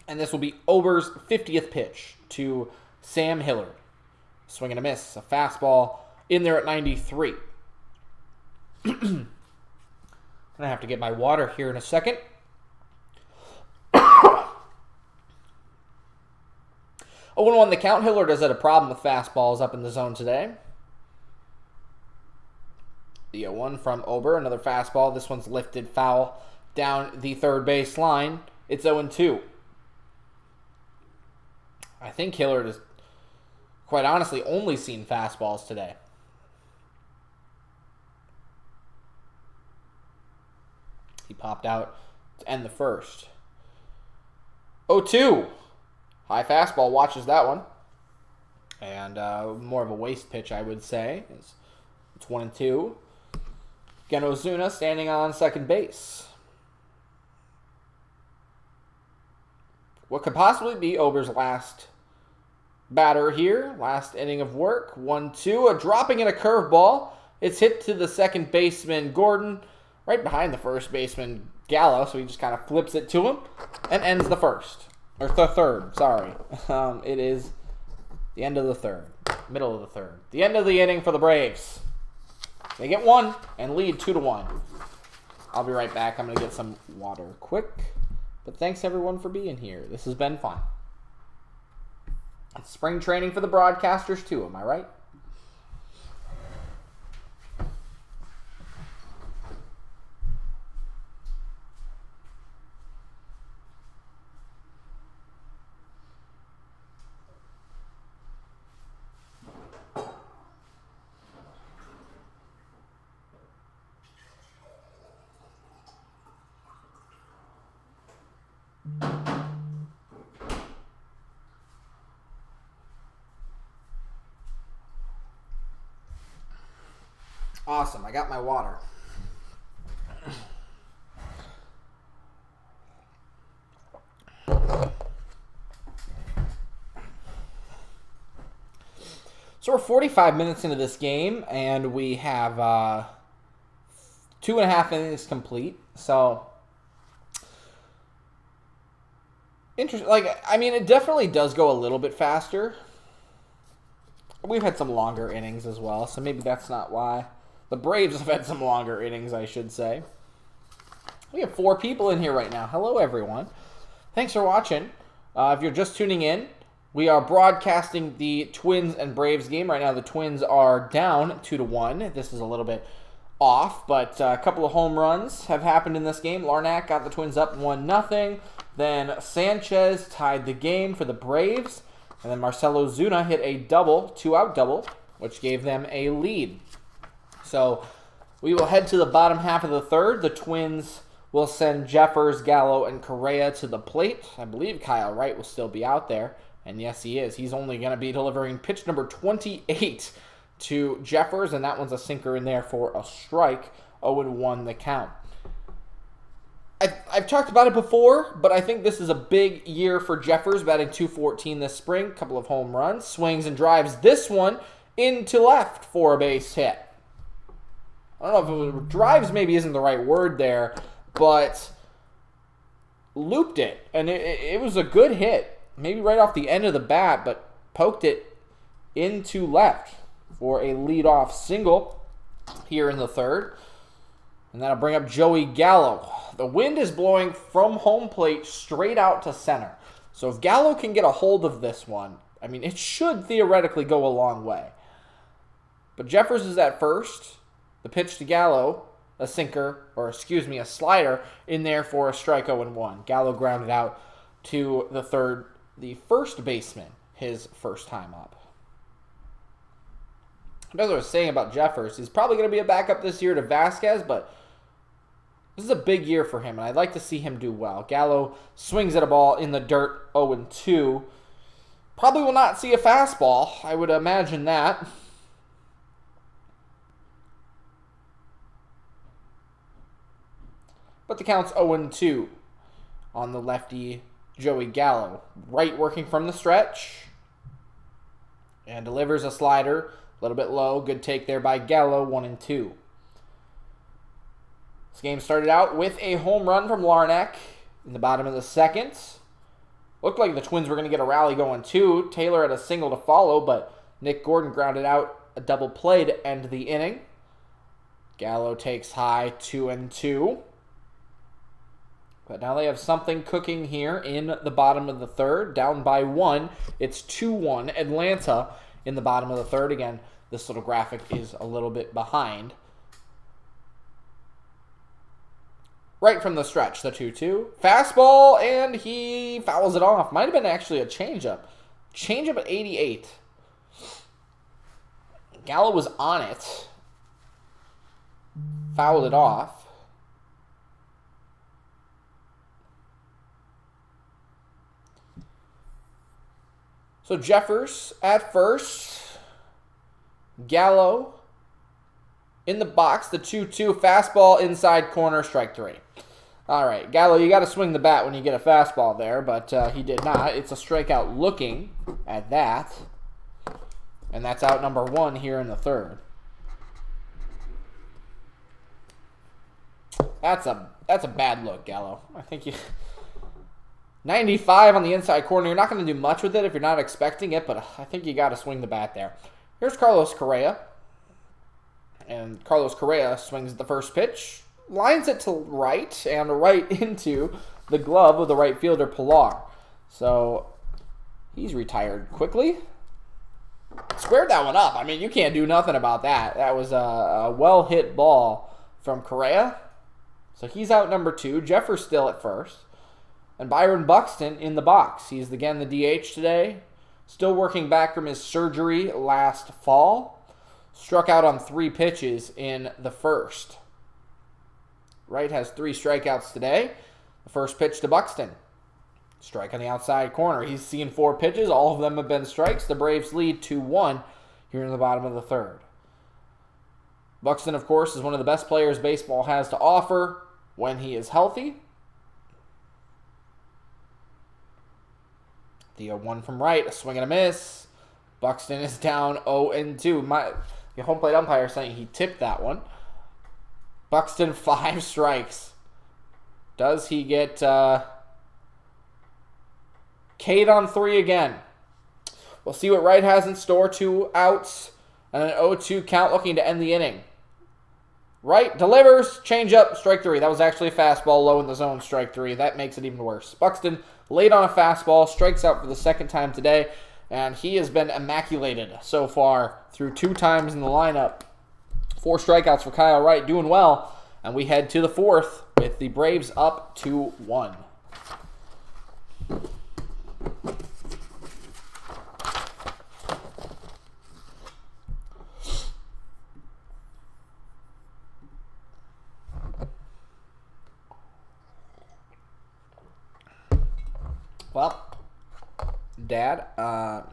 And this will be Ober's 50th pitch to Sam Hillard. Swing and a miss. A fastball in there at 93. Gonna have to get my water here in a second. 0-1 the count. Hillard has had a problem with fastballs up in the zone today. The 0-1 from Ober. Another fastball. This one's lifted foul down the 3rd base line. It's 0-2. I think Hillard has, quite honestly, only seen fastballs today. He popped out to end the first. 0-2. High fastball, watches that one. And more of a waste pitch, I would say. It's 1-2. Again, Ozuna standing on second base. What could possibly be Ober's last batter here. Last inning of work. 1-2. A dropping in a curveball. It's hit to the second baseman, Gordon, right behind the first baseman, Gallo. So he just kind of flips it to him and ends the first. Or the 3rd, sorry. It is the end of the 3rd. Middle of the 3rd. The end of the inning for the Braves. They get 1 and lead 2-1. I'll be right back. I'm going to get some water quick. But thanks everyone for being here. This has been fun. It's spring training for the broadcasters too, am I right? Awesome, I got my water. So we're 45 minutes into this game, and we have 2.5 innings complete. So, interesting. Like, I mean, it definitely does go a little bit faster. We've had some longer innings as well, so maybe that's not why. The Braves have had some longer innings, I should say. We have 4 people in here right now. Hello, everyone. Thanks for watching. If you're just tuning in, we are broadcasting the Twins and Braves game. Right now, the Twins are down 2-1. This is a little bit off, but a couple of home runs have happened in this game. Larnach got the Twins up 1-0. Then Sanchez tied the game for the Braves. And then Marcelo Zuna hit a double, 2-out double, which gave them a lead. So we will head to the bottom half of the third. The Twins will send Jeffers, Gallo, and Correa to the plate. I believe Kyle Wright will still be out there. And yes, he is. He's only going to be delivering pitch number 28 to Jeffers, and that one's a sinker in there for a strike. 0-1 the count. I've talked about it before, but I think this is a big year for Jeffers, batting .214 this spring. Couple of home runs, swings and drives this one into left for a base hit. I don't know if it was, drives maybe isn't the right word there, but looped it, and it was a good hit. Maybe right off the end of the bat, but poked it into left for a leadoff single here in the third. And that'll bring up Joey Gallo. The wind is blowing from home plate straight out to center. So if Gallo can get a hold of this one, I mean, it should theoretically go a long way. But Jeffers is at first. The pitch to Gallo, a sinker, or excuse me, a slider in there for a strike 0-1. Gallo grounded out to the first baseman, his first time up. That's what I was saying about Jeffers. He's probably going to be a backup this year to Vasquez, but this is a big year for him, and I'd like to see him do well. Gallo swings at a ball in the dirt, 0-2. Probably will not see a fastball. I would imagine that. But the count's 0-2 on the lefty Joey Gallo. Right working from the stretch. And delivers a slider. A little bit low. Good take there by Gallo. 1-2. This game started out with a home run from Larnach in the bottom of the second. Looked like the Twins were going to get a rally going too. Taylor had a single to follow, but Nick Gordon grounded out a double play to end the inning. Gallo takes high. 2-2. But now they have something cooking here in the bottom of the third. Down by 1. It's 2-1 Atlanta in the bottom of the third. Again, this little graphic is a little bit behind. Right from the stretch, the 2-2. Fastball, and he fouls it off. Might have been actually a changeup. Changeup at 88. Gallo was on it. Fouled it off. So Jeffers at first. Gallo in the box. The 2-2 fastball inside corner, strike 3. All right, Gallo, you got to swing the bat when you get a fastball there, but he did not. It's a strikeout looking at that. And that's out number 1 here in the third. That's a bad look, Gallo. I think you... 95 on the inside corner. You're not going to do much with it if you're not expecting it, but I think you got to swing the bat there. Here's Carlos Correa. And Carlos Correa swings at the first pitch, lines it to right, and right into the glove of the right fielder, Pilar. So He's retired quickly. Squared that one up. I mean, you can't do nothing about that. That was a well-hit ball from Correa. So he's out number 2. Jeffers still at first. And Byron Buxton in the box. He's again the DH today. Still working back from his surgery last fall. Struck out on 3 pitches in the first. Wright has 3 strikeouts today. The first pitch to Buxton. Strike on the outside corner. He's seen 4 pitches. All of them have been strikes. The Braves lead 2-1 here in the bottom of the third. Buxton, of course, is one of the best players baseball has to offer when he is healthy. The 1 from Wright, a swing and a miss. Buxton is down 0-2. The home plate umpire saying he tipped that one. Buxton, 5 strikes. Does he get K'd on 3 again? We'll see what Wright has in store. 2 outs and an 0-2 count, looking to end the inning. Wright delivers, changeup, strike 3. That was actually a fastball, low in the zone, strike 3. That makes it even worse. Buxton late on a fastball, strikes out for the second time today, and he has been immaculated so far through 2 times in the lineup. 4 strikeouts for Kyle Wright, doing well, and we head to the 4th with the Braves up 2-1. Well, Dad, are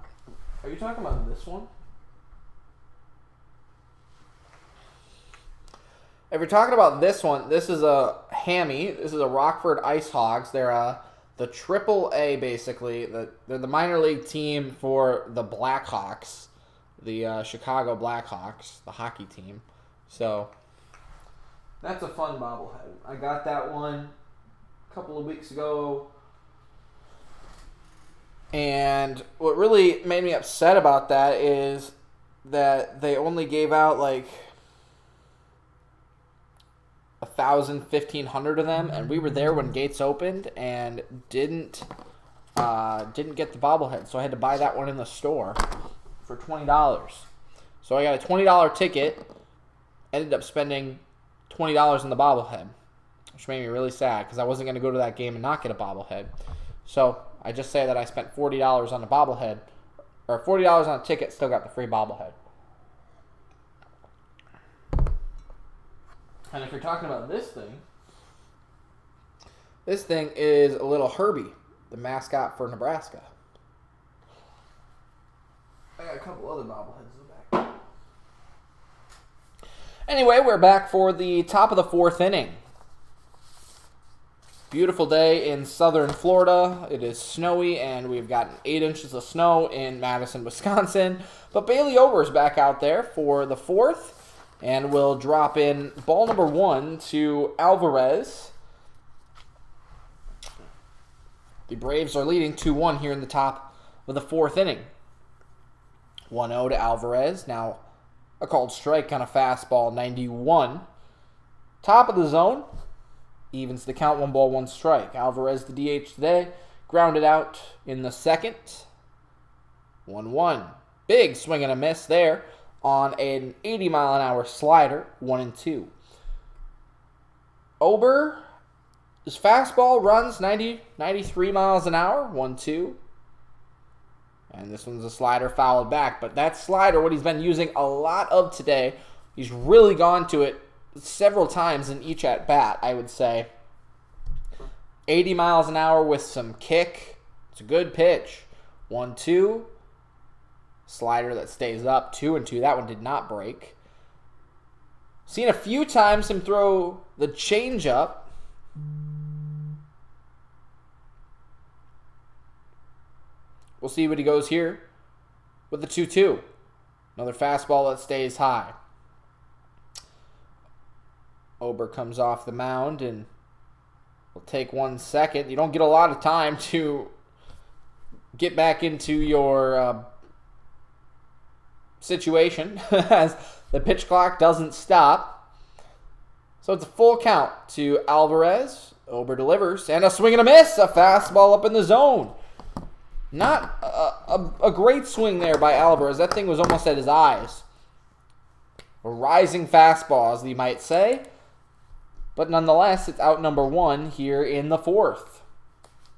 you talking about this one? If you're talking about this one, this is a Hammy. This is a Rockford Ice Hogs. They're the Triple-A, basically. They're the minor league team for the Blackhawks, the Chicago Blackhawks, the hockey team. So that's a fun bobblehead. I got that one a couple of weeks ago. And what really made me upset about that is that they only gave out like 1,000, 1,500 of them, and we were there when gates opened and didn't get the bobblehead, so I had to buy that one in the store for $20. So I got a $20 ticket, ended up spending $20 on the bobblehead, which made me really sad because I wasn't going to go to that game and not get a bobblehead. So I just say that I spent $40 on a bobblehead, or $40 on a ticket, still got the free bobblehead. And if you're talking about this thing is a little Herbie, the mascot for Nebraska. I got a couple other bobbleheads in the back. Anyway, we're back for the top of the 4th inning. Beautiful day in southern Florida. It is snowy, and we've gotten 8 inches of snow in Madison, Wisconsin. But Bailey Ober's back out there for the 4th, and we'll drop in ball number 1 to Alvarez. The Braves are leading 2-1 here in the top of the 4th inning. 1-0 to Alvarez. Now a called strike on a fastball, 91. Top of the zone. Evens the count, 1 ball, 1 strike. Alvarez, the DH today, grounded out in the second. 1-1. Big swing and a miss there on an 80-mile-an-hour slider, 1-2. Ober, his fastball runs 93 miles an hour, 1-2. And this one's a slider fouled back. But that slider, what he's been using a lot of today, he's really gone to it several times in each at-bat, I would say. 80 miles an hour with some kick. It's a good pitch. 1-2. Slider that stays up. 2-2. That one did not break. Seen a few times him throw the changeup. We'll see what he goes here with the 2-2. Another fastball that stays high. Ober comes off the mound and will take 1 second. You don't get a lot of time to get back into your situation as the pitch clock doesn't stop. So it's a full count to Alvarez. Ober delivers, and a swing and a miss. A fastball up in the zone. Not a great swing there by Alvarez. That thing was almost at his eyes. A rising fastball, as you might say. But nonetheless, it's out number 1 here in the 4th.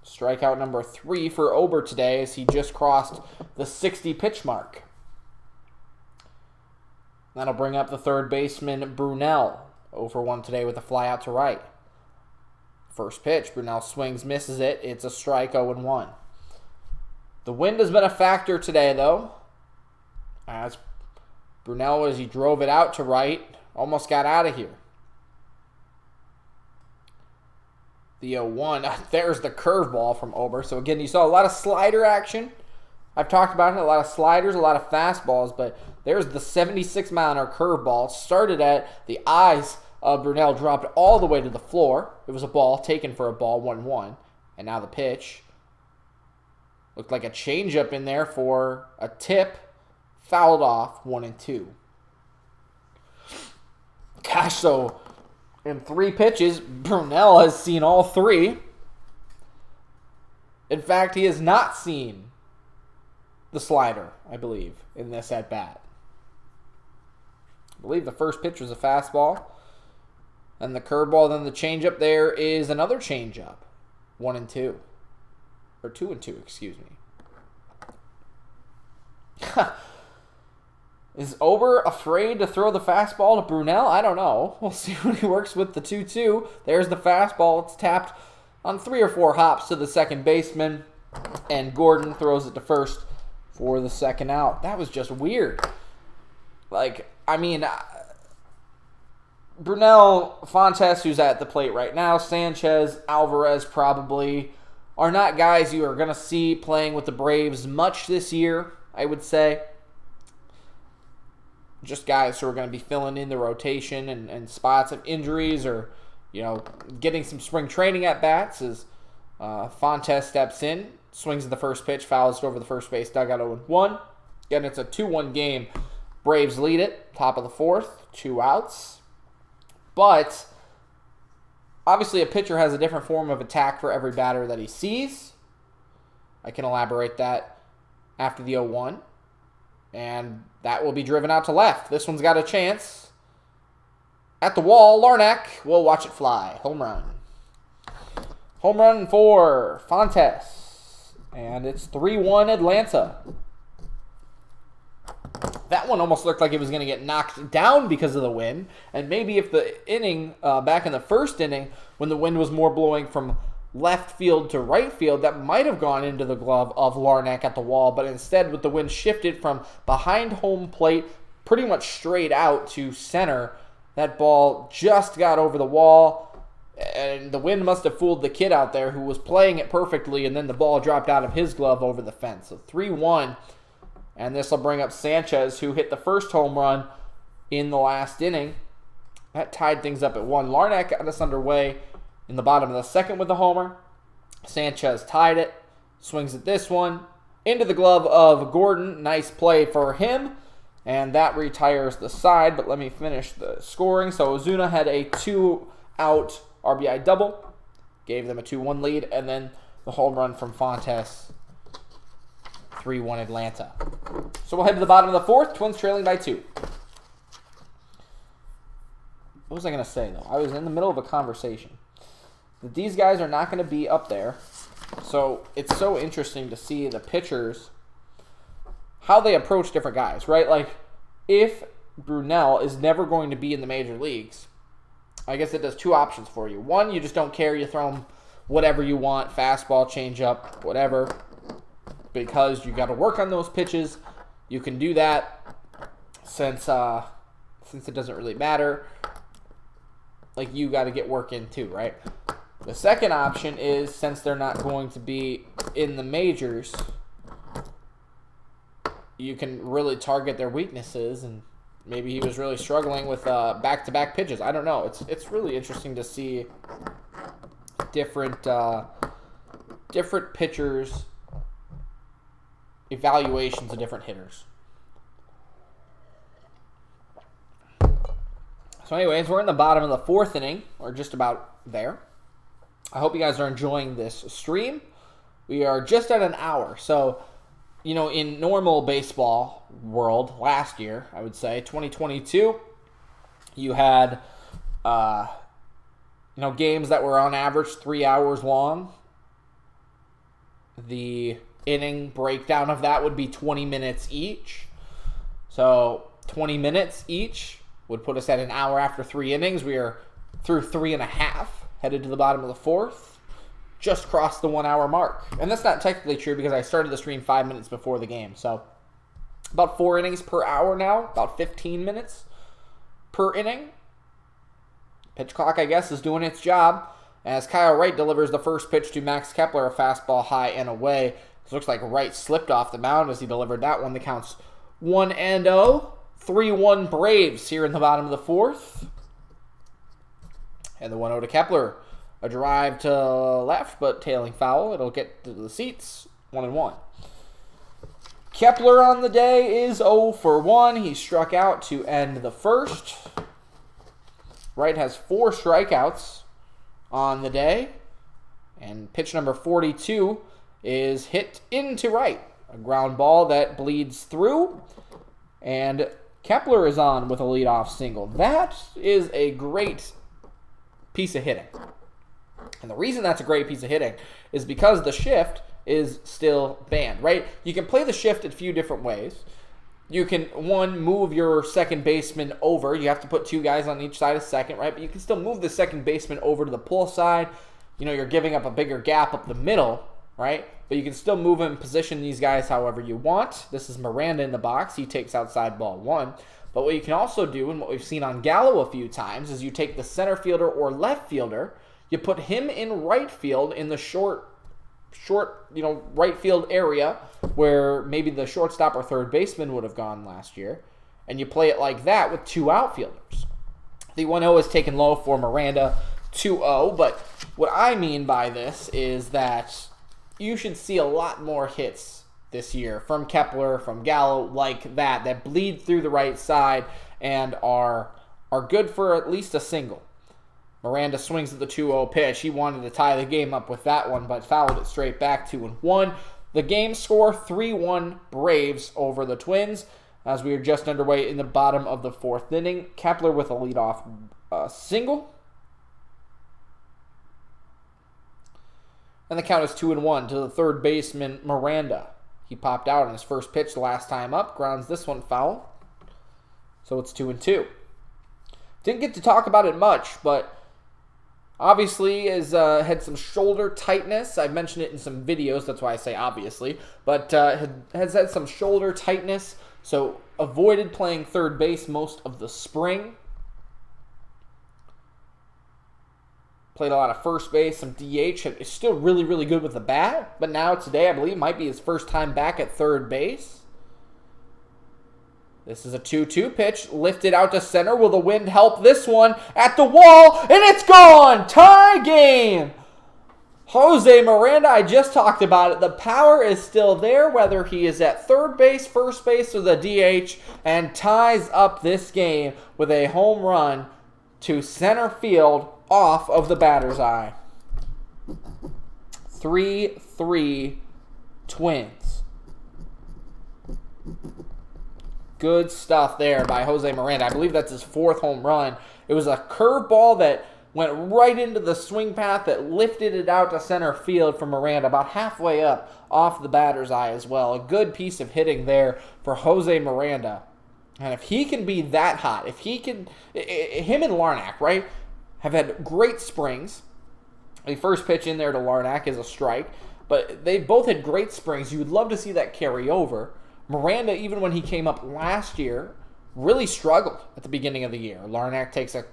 Strikeout number 3 for Ober today as he just crossed the 60 pitch mark. That'll bring up the third baseman, Brunel. 0 for 1 today with a fly out to right. First pitch, Brunel swings, misses it. It's a strike, 0-1. The wind has been a factor today, though. As Brunel, as he drove it out to right, almost got out of here. The 0-1. There's the curveball from Ober. So again, you saw a lot of slider action. I've talked about it, a lot of sliders, a lot of fastballs, but there's the 76-mile-an-hour curveball. Started at the eyes of Brunel, dropped all the way to the floor. It was a ball, taken for a ball, 1-1. And now the pitch. Looked like a changeup in there for a tip. Fouled off, 1-2. Gosh, so in 3 pitches, Brunel has seen all 3. In fact, he has not seen the slider, I believe, in this at-bat. I believe the first pitch was a fastball. And the curveball, then the changeup there is another changeup. 1-2. Or 2-2, excuse me. Is Ober afraid to throw the fastball to Brunel? I don't know. We'll see when he works with the 2-2. There's the fastball. It's tapped on 3 or 4 hops to the second baseman. And Gordon throws it to first for the second out. That was just weird. Brunel, Fontes, who's at the plate right now, Sanchez, Alvarez probably are not guys you are going to see playing with the Braves much this year, I would say. Just guys who are going to be filling in the rotation and spots of injuries or, getting some spring training at bats as Fontes steps in, swings at the first pitch, fouls it over the first base dugout 0-1. Again, it's a 2-1 game. Braves lead it, top of the 4th, 2 outs. But obviously a pitcher has a different form of attack for every batter that he sees. I can elaborate that after the 0-1. And that will be driven out to left. This one's got a chance. At the wall, Larnach will watch it fly. Home run. Home run for Fontes. And it's 3-1 Atlanta. That one almost looked like it was going to get knocked down because of the wind. And maybe if the inning, back in the first inning, when the wind was more blowing from left field to right field, that might have gone into the glove of Larnach at the wall. But instead, with the wind shifted from behind home plate pretty much straight out to center, that ball just got over the wall. And the wind must have fooled the kid out there who was playing it perfectly, and then the ball dropped out of his glove over the fence. So 3-1. And this will bring up Sanchez, who hit the first home run in the last inning. That tied things up at 1. Larnach got us underway in the bottom of the second with a homer. Sanchez tied it. Swings at this one. Into the glove of Gordon. Nice play for him. And that retires the side. But let me finish the scoring. So Ozuna had a 2-out RBI double. Gave them a 2-1 lead. And then the home run from Fontes. 3-1 Atlanta. So we'll head to the bottom of the 4th. Twins trailing by 2. What was I going to say, though? I was in the middle of a conversation. That these guys are not going to be up there. So it's so interesting to see the pitchers, how they approach different guys, right? Like, if Brunel is never going to be in the major leagues, I guess it does 2 options for you. One, you just don't care. You throw him whatever you want, fastball, changeup, whatever, because you got to work on those pitches. You can do that since it doesn't really matter. Like, you got to get work in too, right? The second option is, since they're not going to be in the majors, you can really target their weaknesses, and maybe he was really struggling with back-to-back pitches. I don't know. It's really interesting to see different pitchers' evaluations of different hitters. So anyways, we're in the bottom of the 4th inning, or just about there. I hope you guys are enjoying this stream. We are just at an hour. So, in normal baseball world last year, I would say, 2022, you had, games that were on average 3 hours long. The inning breakdown of that would be 20 minutes each. So 20 minutes each would put us at an hour after 3 innings. We are through 3.5, headed to the bottom of the fourth. Just crossed the 1 hour mark. And that's not technically true because I started the stream 5 minutes before the game. So about 4 innings per hour now, about 15 minutes per inning. Pitch clock, I guess, is doing its job as Kyle Wright delivers the first pitch to Max Kepler, a fastball high and away. It looks like Wright slipped off the mound as he delivered that one. The count's 1-0. 3-1 Braves here in the bottom of the fourth. And the 1-0 to Kepler. A drive to left, but tailing foul. It'll get to the seats. 1-1. Kepler on the day is 0 for 1. He struck out to end the first. Wright has 4 strikeouts on the day. And pitch number 42 is hit into right. A ground ball that bleeds through. And Kepler is on with a leadoff single. That is a great piece of hitting. And the reason that's a great piece of hitting is because the shift is still banned, right? You can play the shift a few different ways. You can, one, move your second baseman over. You have to put 2 guys on each side of second, right? But you can still move the second baseman over to the pull side. You're giving up a bigger gap up the middle, right? But you can still move and position these guys however you want. This is Miranda in the box. He takes outside ball 1. But what you can also do, and what we've seen on Gallo a few times, is you take the center fielder or left fielder, you put him in right field in the short, right field area where maybe the shortstop or third baseman would have gone last year, and you play it like that with 2 outfielders. The 1-0 is taken low for Miranda, 2-0, but what I mean by this is that you should see a lot more hits this year from Kepler, from Gallo, like that bleed through the right side and are good for at least a single. Miranda swings at the 2-0 pitch. He wanted to tie the game up with that one, but fouled it straight back 2-1. The game score 3-1 Braves over the Twins as we are just underway in the bottom of the fourth inning. Kepler with a leadoff single. And the count is 2-1 to the third baseman, Miranda. He popped out on his first pitch the last time up, grounds this one foul. So it's 2-2. Didn't get to talk about it much, but obviously had some shoulder tightness. I've mentioned it in some videos, that's why I say obviously. But has had some shoulder tightness, so avoided playing third base most of the spring. Played a lot of first base, some DH. Is still really, really good with the bat. But now today, I believe, might be his first time back at third base. This is a 2-2 pitch. Lifted out to center. Will the wind help this one? At the wall. And it's gone. Tie game. Jose Miranda, I just talked about it. The power is still there, whether he is at third base, first base, or the DH. And ties up this game with a home run to center field off of the batter's eye. 3-3 Twins. Good stuff there by Jose Miranda. I believe that's his 4th home run. It was a curveball that went right into the swing path that lifted it out to center field for Miranda, about halfway up off the batter's eye as well. A good piece of hitting there for Jose Miranda. And if he can be that hot, if he can, him and Larnach, right, have had great springs. The first pitch in there to Larnach is a strike, but they both had great springs. You would love to see that carry over. Miranda, even when he came up last year, really struggled at the beginning of the year. Larnach takes a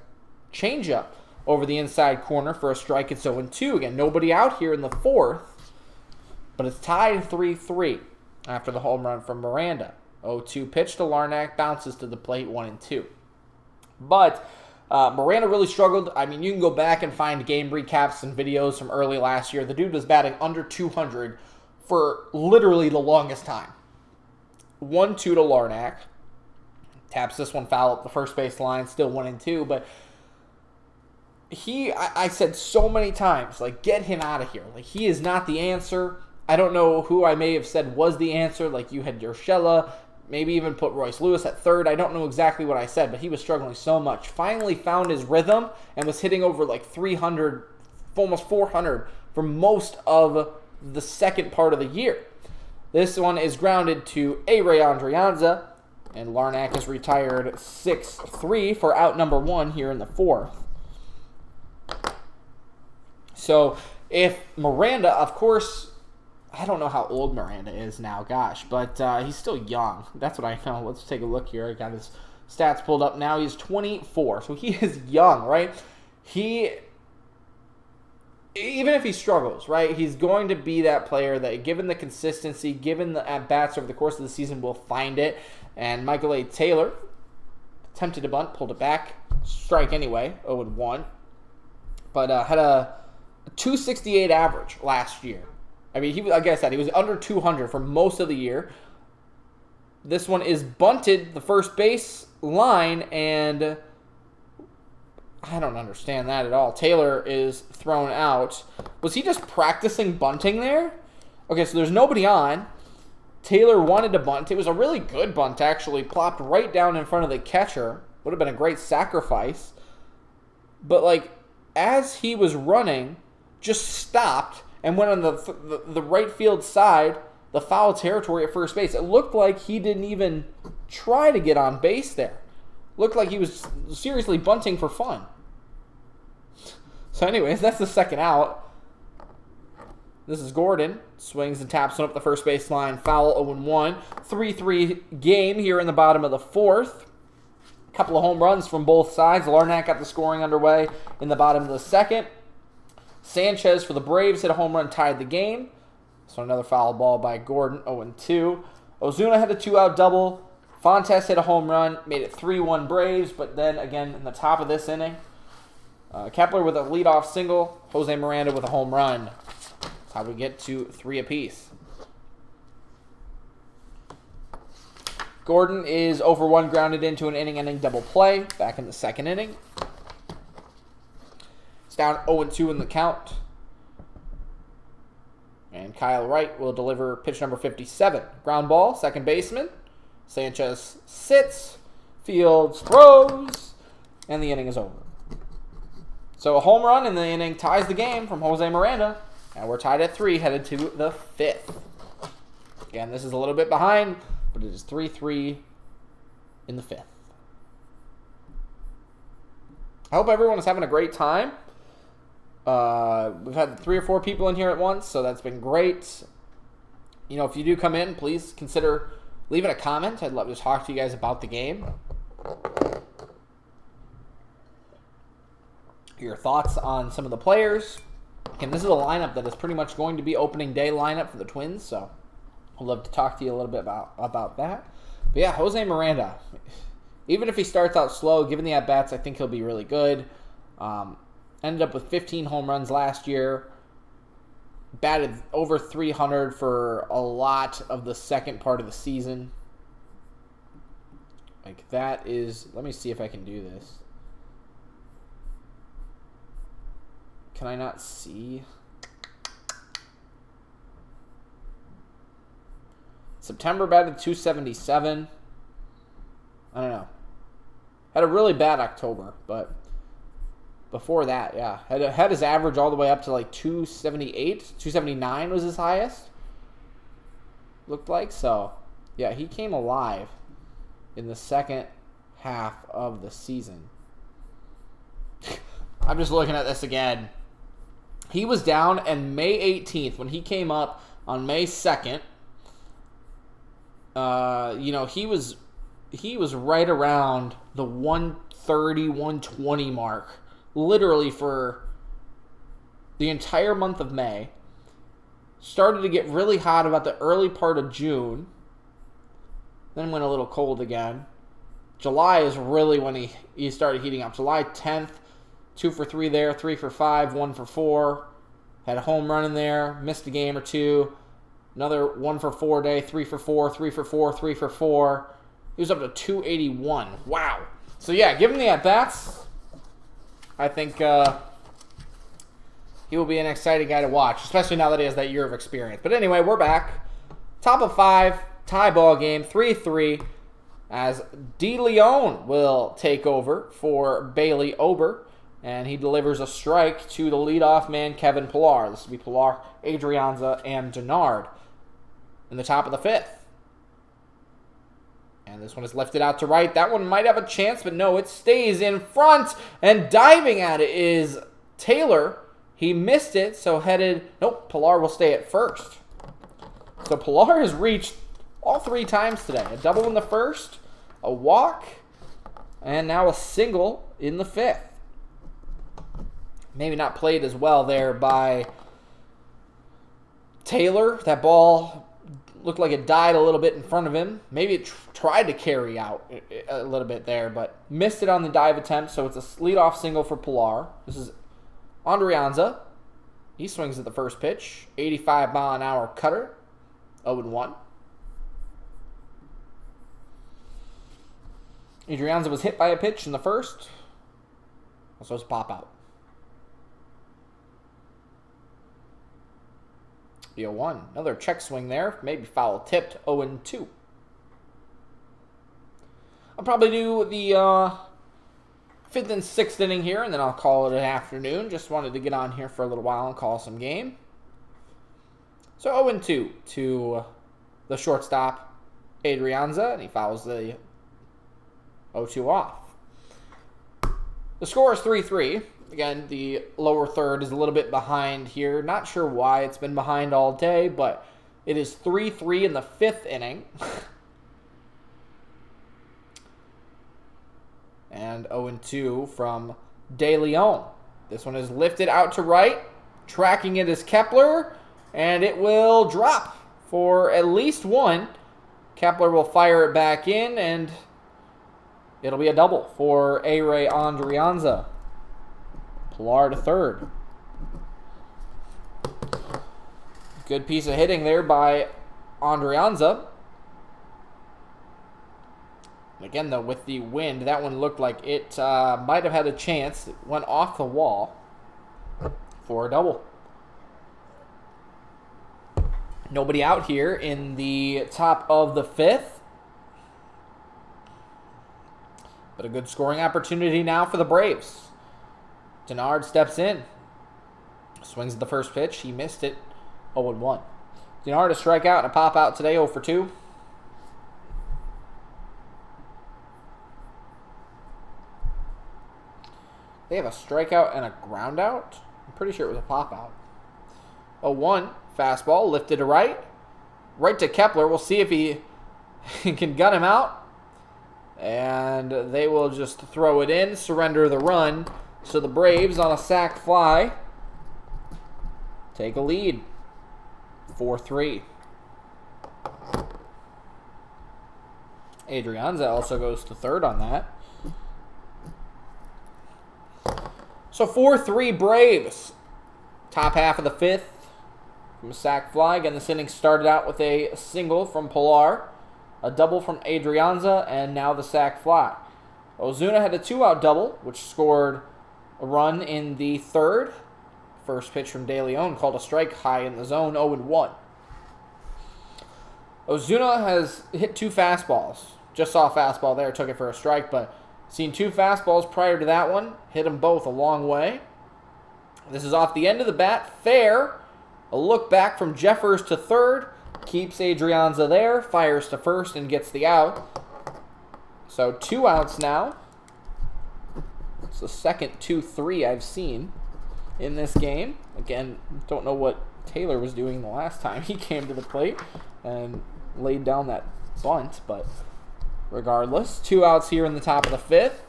changeup over the inside corner for a strike. It's 0-2. Again, nobody out here in the fourth, but it's tied 3-3 after the home run from Miranda. 0-2 pitch to Larnach, bounces to the plate, 1-2. But Miranda really struggled. I mean, you can go back and find game recaps and videos from early last year. The dude was batting under 200 for literally the longest time. 1-2 to Larnach. Taps this one foul up the first base line, still 1-2. But I said so many times, like, get him out of here. Like, he is not the answer. I don't know who I may have said was the answer. Like you had Urshela, maybe even put Royce Lewis at third. I don't know exactly what I said, but he was struggling so much. Finally found his rhythm and was hitting over like 300, almost 400 for most of the second part of the year. This one is grounded to A-Ray Andrianza, and Larnack is retired 6-3 for out number 1 here in the 4th. So if Miranda, of course, I don't know how old Miranda is now, gosh, but he's still young. That's what I know. Let's take a look here. I got his stats pulled up now. He's 24, so he is young, right? Even if he struggles, right, he's going to be that player that, given the consistency, given the at-bats over the course of the season, will find it. And Michael A. Taylor attempted to bunt, pulled it back, strike anyway, 0-1. But had a 268 average last year. I mean, like I said, he was under 200 for most of the year. This one is bunted, the first base line, and I don't understand that at all. Taylor is thrown out. Was he just practicing bunting there? Okay, so there's nobody on. Taylor wanted to bunt. It was a really good bunt, actually. Plopped right down in front of the catcher. Would have been a great sacrifice. But, like, as he was running, just stopped and went on the right field side, the foul territory at first base. It looked like he didn't even try to get on base there. Looked like he was seriously bunting for fun. So anyways, that's the second out. This is Gordon. Swings and taps one up the first base line. Foul, 0-1. 3-3 game here in the bottom of the 4th. A couple of home runs from both sides. Larnack got the scoring underway in the bottom of the 2nd. Sanchez for the Braves hit a home run, tied the game. So another foul ball by Gordon, 0-2. Ozuna had a 2-out double. Fontes hit a home run, made it 3-1 Braves, but then again in the top of this inning, Kepler with a leadoff single, Jose Miranda with a home run. That's how we get to 3 apiece. Gordon is over 1, grounded into an inning-ending double play back in the 2nd inning. It's down 0-2 in the count. And Kyle Wright will deliver pitch number 57. Ground ball, second baseman. Sanchez sits, Fields throws, and the inning is over. So a home run in the inning ties the game from Jose Miranda, and we're tied at 3, headed to the 5th. Again, this is a little bit behind, but it is 3-3 in the 5th. I hope everyone is having a great time. We've had 3 or 4 people in here at once, so that's been great. You know, if you do come in, please consider leaving a comment. I'd love to talk to you guys about the game. Your thoughts on some of the players. Again, this is a lineup that is pretty much going to be opening day lineup for the Twins, so I'd love to talk to you a little bit about that. But yeah, Jose Miranda, even if he starts out slow, given the at-bats, I think he'll be really good. Ended up with 15 home runs last year. Batted over 300 for a lot of the second part of the season. Like, that is... Let me see if I can do this. Can I not see? September batted 277. I don't know. Had a really bad October, but before that, yeah. Had his average all the way up to like 278. 279 was his highest. Looked like. So, yeah, he came alive in the second half of the season. I'm just looking at this again. He was down, and May 18th, when he came up on May 2nd, he was right around the 130, 120 mark, literally for the entire month of May. Started to get really hot about the early part of June, then went a little cold again. July is really when he started heating up. July 10th, 2 for 3 there, 3 for 5, 1 for 4. Had a home run in there, missed a game or two. Another 1 for 4 day, 3 for 4, 3 for 4, 3 for 4. He was up to 281. Wow. So yeah, given the at-bats, I think he'll he will be an exciting guy to watch, especially now that he has that year of experience. But anyway, we're back. Top of 5, tie ball game, 3-3, as De Leon will take over for Bailey Ober, and he delivers a strike to the leadoff man, Kevin Pillar. This will be Pillar, Adrianza, and Denard in the top of the 5th. And this one is lifted out to right. That one might have a chance, but no, it stays in front. And diving at it is Taylor. He missed it, so nope, Pillar will stay at first. So Pillar has reached all 3 times today. A double in the first, a walk, and now a single in the 5th. Maybe not played as well there by Taylor. That ball looked like it died a little bit in front of him. Maybe it tried to carry out a little bit there, but missed it on the dive attempt, so it's a leadoff single for Pillar. This is Adrianza. He swings at the first pitch. 85-mile-an-hour cutter. 0-1. Adrianza was hit by a pitch in the first. Also, it's a pop out. The 0-1. Another check swing there. Maybe foul tipped. 0-2. I'll probably do the 5th and 6th inning here, and then I'll call it an afternoon. Just wanted to get on here for a little while and call some game. So 0-2 to the shortstop, Adrianza, and he fouls the 0-2 off. The score is 3-3. Again, the lower third is a little bit behind here. Not sure why it's been behind all day, but it is 3-3 in the 5th inning. And 0-2 from De Leon. This one is lifted out to right. Tracking it is Kepler. And it will drop for at least 1. Kepler will fire it back in, and it'll be a double for A-Ray Adrianza. Pillar to third. Good piece of hitting there by Adrianza. Again, though, with the wind, that one looked like it might have had a chance. It went off the wall for a double. Nobody out here in the top of the 5th. But a good scoring opportunity now for the Braves. Denard steps in. Swings at the first pitch. He missed it. 0-1. Denard a strikeout and a pop out today, 0-2. They have a strikeout and a ground out. I'm pretty sure it was a pop out. 0-1. Fastball lifted to right. Right to Kepler. We'll see if he can gun him out. And they will just throw it in, surrender the run. So the Braves, on a sac fly, take a lead. 4-3. Adrianza also goes to third on that. So 4-3 Braves. Top half of the 5th. From a sac fly. Again, this inning started out with a single from Pillar, a double from Adrianza, and now the sac fly. Ozuna had a 2-out double, which scored a run in the 3rd. First pitch from De Leon called a strike, high in the zone, 0-1. Ozuna has hit 2 fastballs. Just saw a fastball there, took it for a strike, but seen 2 fastballs prior to that one. Hit them both a long way. This is off the end of the bat, fair. A look back from Jeffers to third. Keeps Adrianza there. Fires to first and gets the out. So 2 outs now. It's the second 2-3 I've seen in this game. Again, don't know what Taylor was doing the last time he came to the plate and laid down that bunt, but regardless, 2 outs here in the top of the 5th.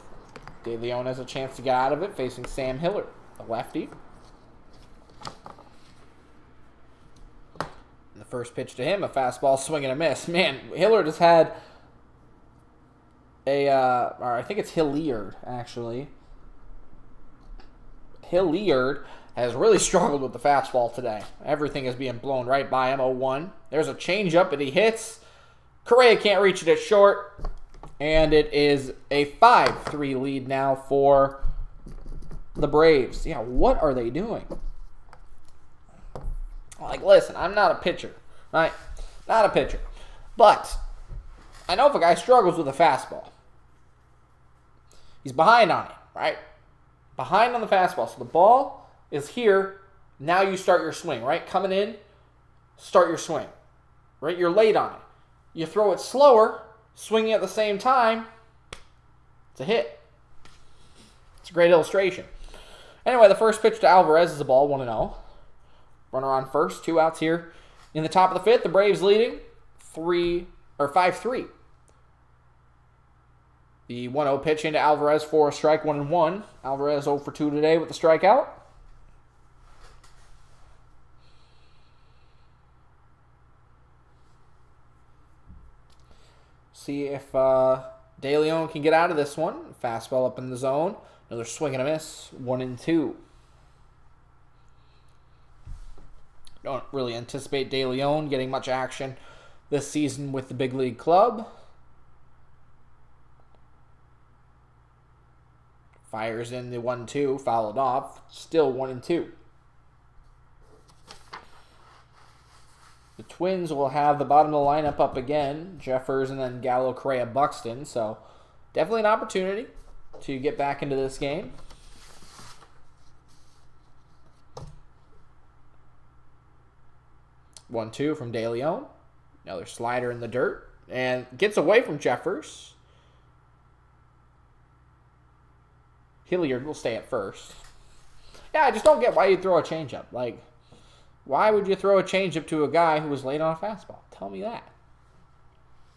De Leon has a chance to get out of it, facing Sam Hillard, the lefty. And the first pitch to him, a fastball, swing and a miss. Man, Hillard has had or I think it's Hilliard, actually. Hilliard has really struggled with the fastball today. Everything is being blown right by him. 0-1. There's a changeup that he hits. Correa can't reach it at short. And it is a 5-3 lead now for the Braves. Yeah, what are they doing? Like, listen, I'm not a pitcher, right? Not a pitcher. But I know if a guy struggles with a fastball, he's behind on it, right? Behind on the fastball. So the ball is here. Now you start your swing, right? Coming in, start your swing, right? You're late on it. You throw it slower, swinging at the same time, it's a hit. It's a great illustration. Anyway, the first pitch to Alvarez is a ball, 1-0. Runner on first, 2 outs here. In the top of the 5th, the Braves leading 5-3. The 1-0 pitch into Alvarez for a strike, 1-1. Alvarez 0 for 2 today with the strikeout. See if De Leon can get out of this one. Fastball up in the zone. Another swing and a miss, 1-2. Don't really anticipate De Leon getting much action this season with the big league club. Fires in the 1-2, fouled off. Still 1-2. The Twins will have the bottom of the lineup up again. Jeffers and then Gallo, Correa, Buxton. So definitely an opportunity to get back into this game. 1-2 from De Leon. Another slider in the dirt. And gets away from Jeffers. Hilliard will stay at first. Yeah, I just don't get why you throw a changeup. Like, why would you throw a changeup to a guy who was late on a fastball? Tell me that.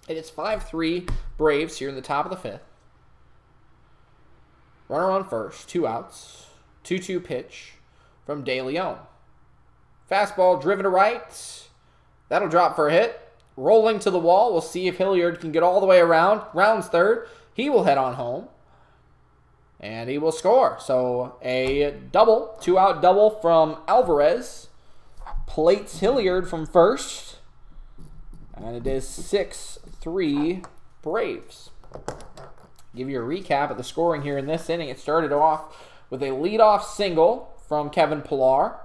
And it's 5-3 Braves here in the top of the 5th. Runner on first, 2 outs. 2-2 pitch from De Leon. Fastball driven to right. That'll drop for a hit. Rolling to the wall. We'll see if Hilliard can get all the way around. Rounds third. He will head on home. And he will score. So a double, 2-out double from Alvarez. Plates Hilliard from first. And it is 6-3 Braves. Give you a recap of the scoring here in this inning. It started off with a leadoff single from Kevin Pillar.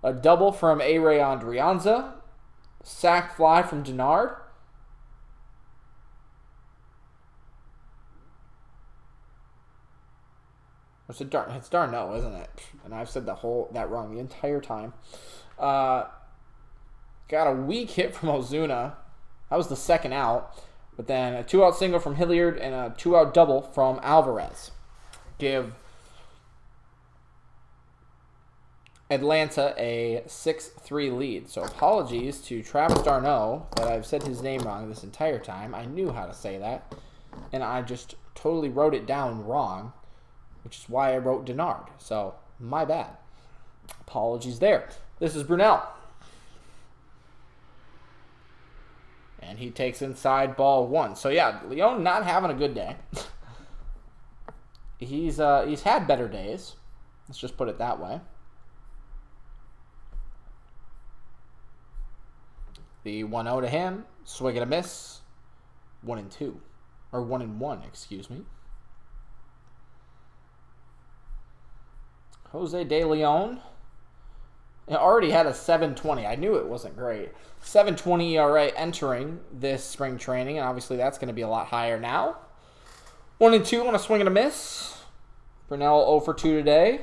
A double from A-Ray Andrianza. Sac fly from Denard. It's Darno, isn't it? And I've said that wrong the entire time. Got a weak hit from Ozuna. That was the second out. But then a 2-out single from Hilliard and a 2-out double from Alvarez. Give Atlanta a 6-3 lead. So apologies to Travis Darno that I've said his name wrong this entire time. I knew how to say that. And I just totally wrote it down wrong, which is why I wrote Denard. So, my bad. Apologies there. This is Brunel. And he takes inside ball 1. So, yeah, Leon not having a good day. He's had better days. Let's just put it that way. The 1-0 to him. Swing and a miss. 1-2. Or 1-1, excuse me. Jose De Leon already had a 7.20. I knew it wasn't great. 7.20 ERA entering this spring training, and obviously that's going to be a lot higher now. 1-2 on a swing and a miss. Brunel 0 for 2 today.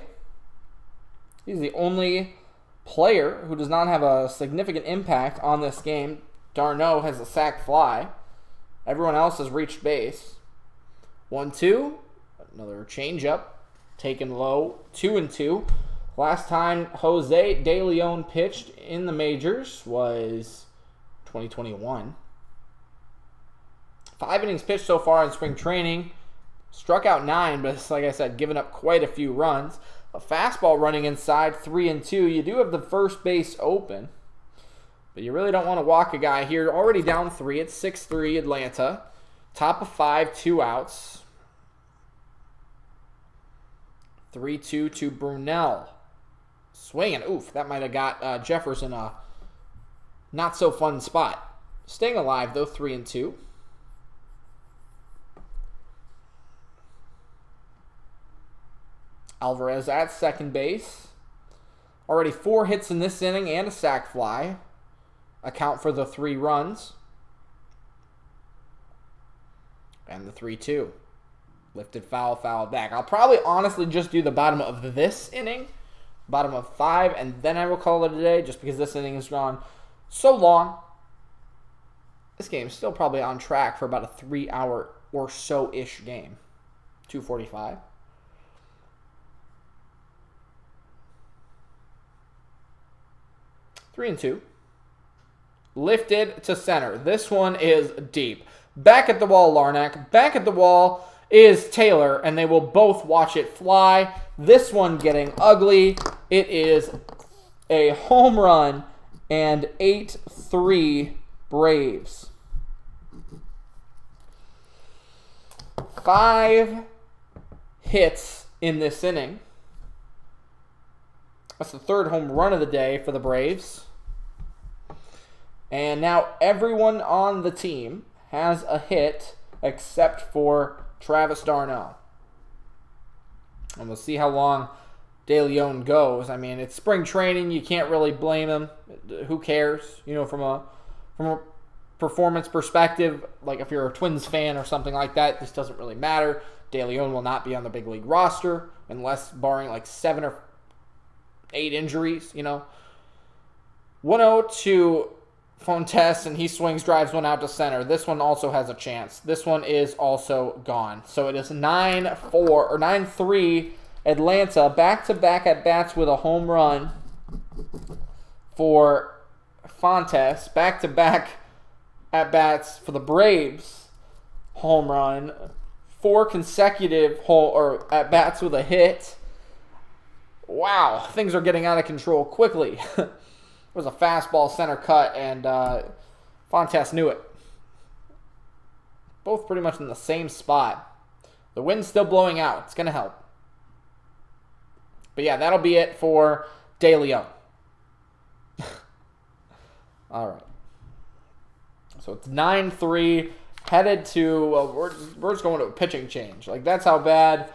He's the only player who does not have a significant impact on this game. Darno has a sac fly. Everyone else has reached base. 1-2. Another changeup. Taken low, 2-2. Last time Jose De Leon pitched in the majors was 2021. 5 innings pitched so far in spring training. Struck out 9, but like I said, given up quite a few runs. A fastball running inside, 3-2. You do have the first base open, but you really don't want to walk a guy here. Already down 3. It's 6-3 Atlanta. Top of 5, 2 outs. 3-2 to Brunel. Swinging. Oof, that might have got Jeffers in a not-so-fun spot. Staying alive, though, 3-2. Alvarez at second base. Already 4 hits in this inning and a sac fly. Account for the 3 runs. And the 3-2. Lifted foul, foul back. I'll probably honestly just do the bottom of this inning. Bottom of 5, and then I will call it a day just because this inning has gone so long. This game is still probably on track for about a 3-hour or so-ish game. 2:45. Three and 2. Lifted to center. This one is deep. Back at the wall, Larnack. Back at the wall is Taylor, and they will both watch it fly. This one getting ugly. It is a home run and 8-3 Braves. 5 hits in this inning. That's the 3rd home run of the day for the Braves. And now everyone on the team has a hit except for Travis d'Arnaud. And we'll see how long De Leon goes. I mean, it's spring training. You can't really blame him. Who cares? You know, from a performance perspective, like if you're a Twins fan or something like that, this doesn't really matter. De Leon will not be on the big league roster unless barring like 7 or 8 injuries, you know. 1-0 to Fontes, and he swings, drives one out to center. This one also has a chance. This one is also gone. So it is 9-4 or 9-3 Atlanta, back-to-back at-bats with a home run for Fontes. Back-to-back at-bats for the Braves. Home run. 4 consecutive at-bats with a hit. Wow, things are getting out of control quickly. It was a fastball center cut, and Fontes knew it. Both pretty much in the same spot. The wind's still blowing out. It's going to help. But yeah, that'll be it for De Leon. All right. So it's 9-3, headed to, we're just going to a pitching change. Like, that's how bad,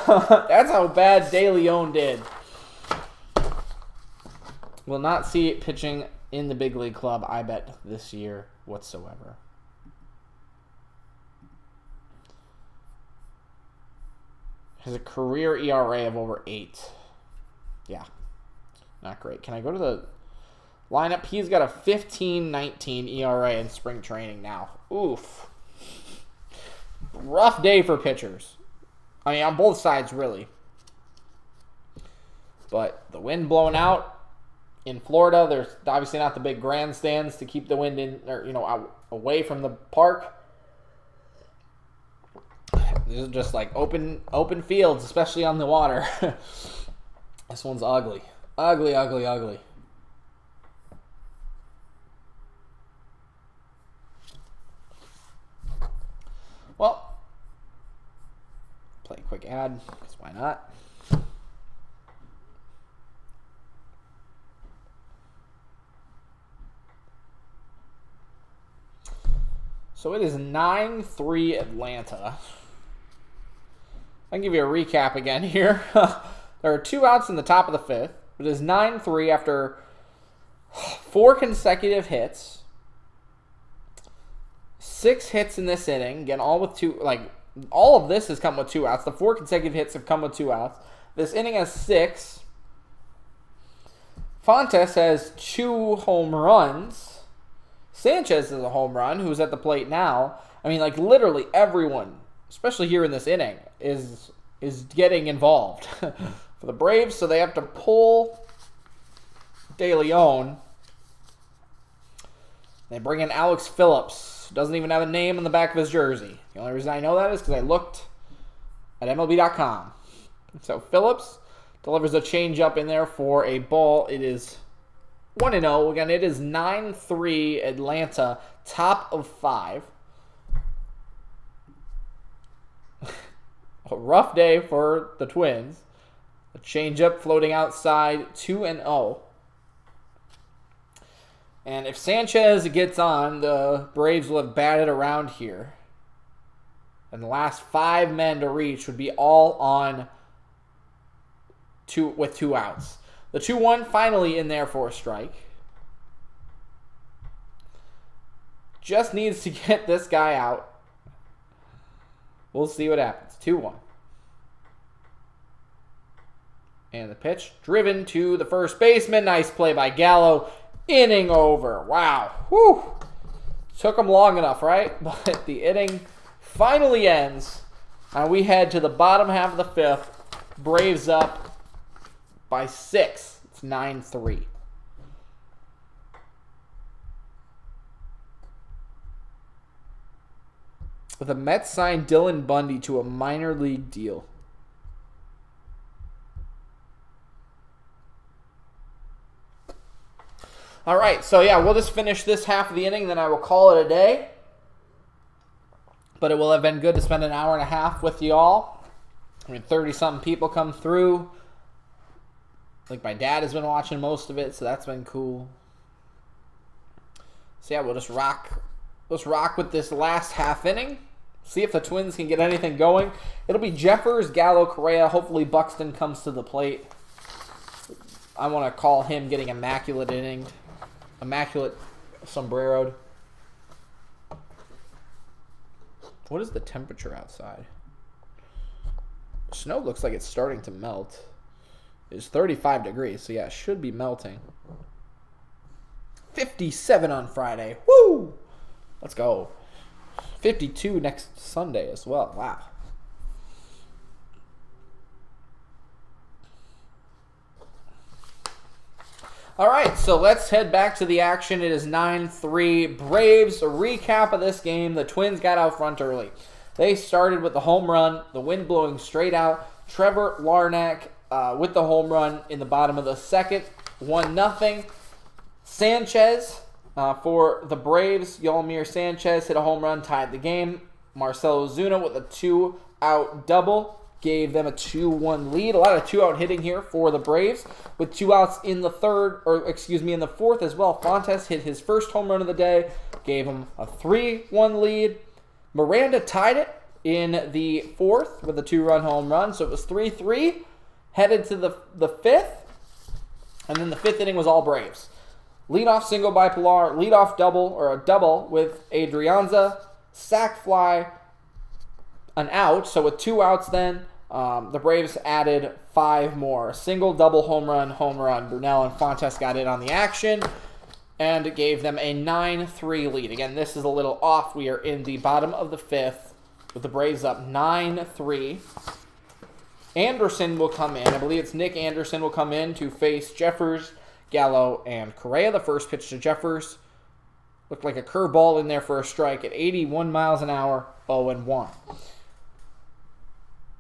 that's how bad De Leon did. Will not see it pitching in the big league club, I bet, this year whatsoever. Has a career ERA of over 8. Yeah, not great. Can I go to the lineup? He's got a 15-19 ERA in spring training now. Oof. Rough day for pitchers. I mean, on both sides, really. But the wind blowing out. In Florida, there's obviously not the big grandstands to keep the wind in, or away from the park. These are just like open fields, especially on the water. This one's ugly, ugly, ugly, ugly. Well, play a quick ad, because why not? So it is 9-3 Atlanta. I can give you a recap again here. There are 2 outs in the top of the 5th. It is 9-3 after 4 consecutive hits. 6 hits in this inning. Again, all with 2. Like, all of this has come with 2 outs. The 4 consecutive hits have come with 2 outs. This inning has 6. Fontes has 2 home runs. Sanchez is a home run, who's at the plate now. I mean, like, literally everyone, especially here in this inning, is getting involved for the Braves, so they have to pull De Leon. They bring in Alex Phillips. Doesn't even have a name on the back of his jersey. The only reason I know that is because I looked at MLB.com. So Phillips delivers a changeup in there for a ball. It is 1-0. Again, it is 9-3 Atlanta, top of 5. A rough day for the Twins. A changeup floating outside, 2-0. And if Sanchez gets on, the Braves will have batted around here. And the last 5 men to reach would be all on with 2 outs. The 2-1 finally in there for a strike. Just needs to get this guy out. We'll see what happens. 2-1. And the pitch driven to the first baseman. Nice play by Gallo. Inning over. Wow. Whew. Took him long enough, right? But the inning finally ends. And we head to the bottom half of the fifth. Braves up by 6. It's 9-3. The Mets signed Dylan Bundy to a minor league deal. All right, so yeah, we'll just finish this half of the inning, then I will call it a day. But it will have been good to spend an hour and a half with you all. I mean, 30-something people come through. Like, my dad has been watching most of it, so that's been cool. So yeah, we'll just rock. Let's rock with this last half inning. See if the Twins can get anything going. It'll be Jeffers, Gallo, Correa. Hopefully Buxton comes to the plate. I want to call him getting immaculate inning. Immaculate sombreroed. What is the temperature outside? Snow looks like it's starting to melt. It's 35 degrees, so yeah, it should be melting. 57 on Friday. Woo! Let's go. 52 next Sunday as well. Wow. All right, so let's head back to the action. It is 9-3 Braves. A recap of this game. The Twins got out front early. They started with the home run, the wind blowing straight out. Trevor Larnach with the home run in the bottom of the second. 1-0. Sanchez for the Braves. Yolmir Sanchez hit a home run, tied the game. Marcell Ozuna with a 2-out double gave them a 2-1 lead. A lot of 2-out hitting here for the Braves with 2 outs in the in the fourth as well. Fontes hit his first home run of the day, gave him a 3-1 lead. Miranda tied it in the fourth with a 2-run home run, so it was 3-3. Headed to the fifth, and then the fifth inning was all Braves. Leadoff single by Pilar, leadoff double, or a double with Adrianza, sac fly, an out. So with 2 outs then, the Braves added 5 more. Single, double, home run. Brunel and Fontes got in on the action, and it gave them a 9-3 lead. Again, this is a little off. We are in the bottom of the fifth with the Braves up 9-3. Anderson will come in. I believe it's Nick Anderson will come in to face Jeffers, Gallo, and Correa. The first pitch to Jeffers looked like a curveball in there for a strike at 81 miles an hour, 0-1.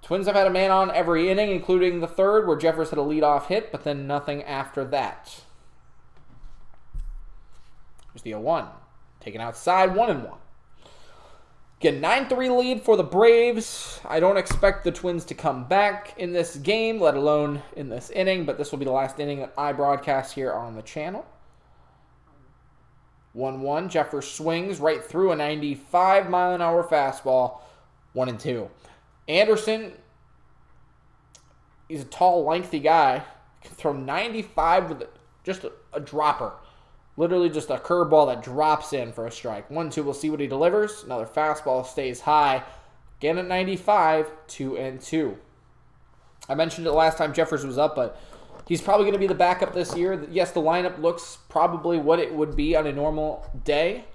Twins have had a man on every inning, including the third, where Jeffers had a leadoff hit, but then nothing after that. Here's the 0-1. Taken outside, 1-1. Again, 9-3 lead for the Braves. I don't expect the Twins to come back in this game, let alone in this inning, but this will be the last inning that I broadcast here on the channel. 1-1. Jeffers swings right through a 95-mile-an-hour fastball. 1-2. Anderson, he's a tall, lengthy guy. Can throw 95 with just a dropper. Literally just a curveball that drops in for a strike. 1-2, we'll see what he delivers. Another fastball stays high. Again at 95, 2-2. I mentioned it last time Jeffers was up, but he's probably going to be the backup this year. Yes, the lineup looks probably what it would be on a normal day.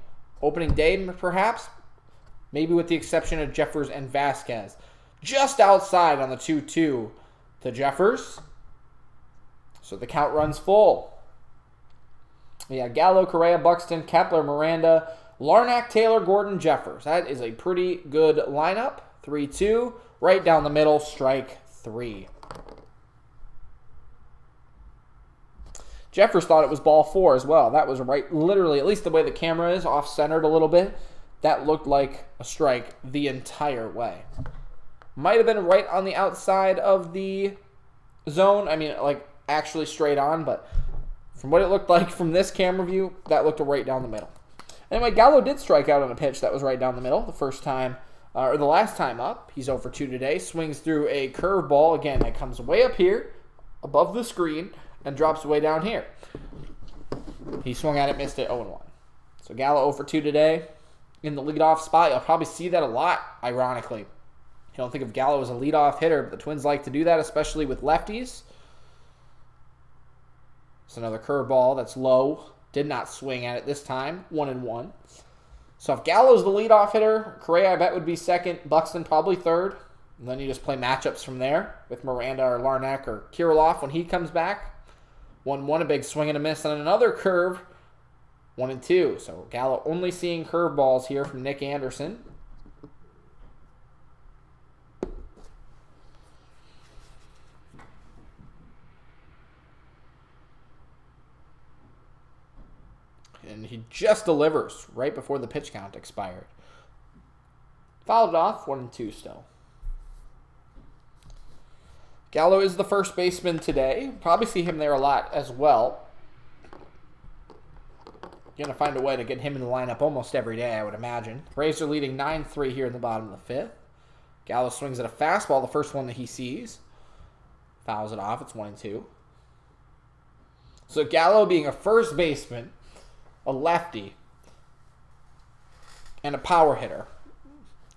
Opening day, perhaps. Maybe with the exception of Jeffers and Vasquez. Just outside on the 2-2 to Jeffers. So the count runs full. Yeah, Gallo, Correa, Buxton, Kepler, Miranda, Larnach, Taylor, Gordon, Jeffers. That is a pretty good lineup. 3-2, right down the middle, strike 3. Jeffers thought it was ball 4 as well. That was right, literally, at least the way the camera is, off-centered a little bit. That looked like a strike the entire way. Might have been right on the outside of the zone. I mean, like, actually straight on, but from what it looked like from this camera view, that looked right down the middle. Anyway, Gallo did strike out on a pitch that was right down the middle the first time, or the last time up. He's 0-for-2 today. Swings through a curveball. Again, that comes way up here, above the screen, and drops way down here. He swung at it, missed it, 0-1. So Gallo 0 for 2 today in the leadoff spot. You'll probably see that a lot, ironically. You don't think of Gallo as a leadoff hitter, but the Twins like to do that, especially with lefties. It's another curveball that's low. Did not swing at it this time. 1-1. So if Gallo's the leadoff hitter, Correa I bet would be second, Buxton probably third. And then you just play matchups from there with Miranda or Larnach or Kirilloff when he comes back. 1-1, a big swing and a miss, and another curve. 1-2. So Gallo only seeing curveballs here from Nick Anderson. And he just delivers right before the pitch count expired. Fouled it off, 1-2 still. Gallo is the first baseman today. Probably see him there a lot as well. Going to find a way to get him in the lineup almost every day, I would imagine. Braves are leading 9-3 here in the bottom of the fifth. Gallo swings at a fastball, the first one that he sees. Fouls it off, it's 1-2. So Gallo being a first baseman, a lefty, and a power hitter,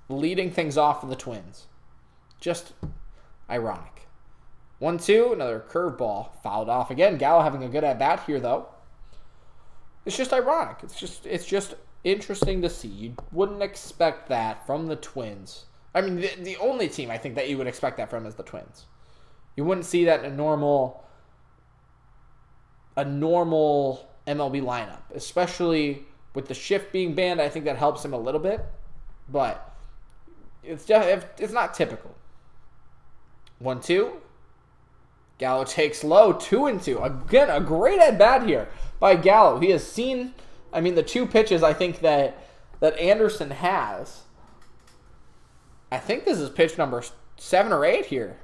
leading things off for the Twins. Just ironic. 1-2, another curveball, fouled off again. Gallo having a good at-bat here, though. It's just ironic. It's just interesting to see. You wouldn't expect that from the Twins. I mean, the only team I think that you would expect that from is the Twins. You wouldn't see that in a normal MLB lineup, especially with the shift being banned. I think that helps him a little bit, but it's not typical. 1-2. Gallo takes low, 2-2. Again, a great at-bat here by Gallo. He has seen, the two pitches I think that Anderson has. I think this is pitch number 7 or 8 here.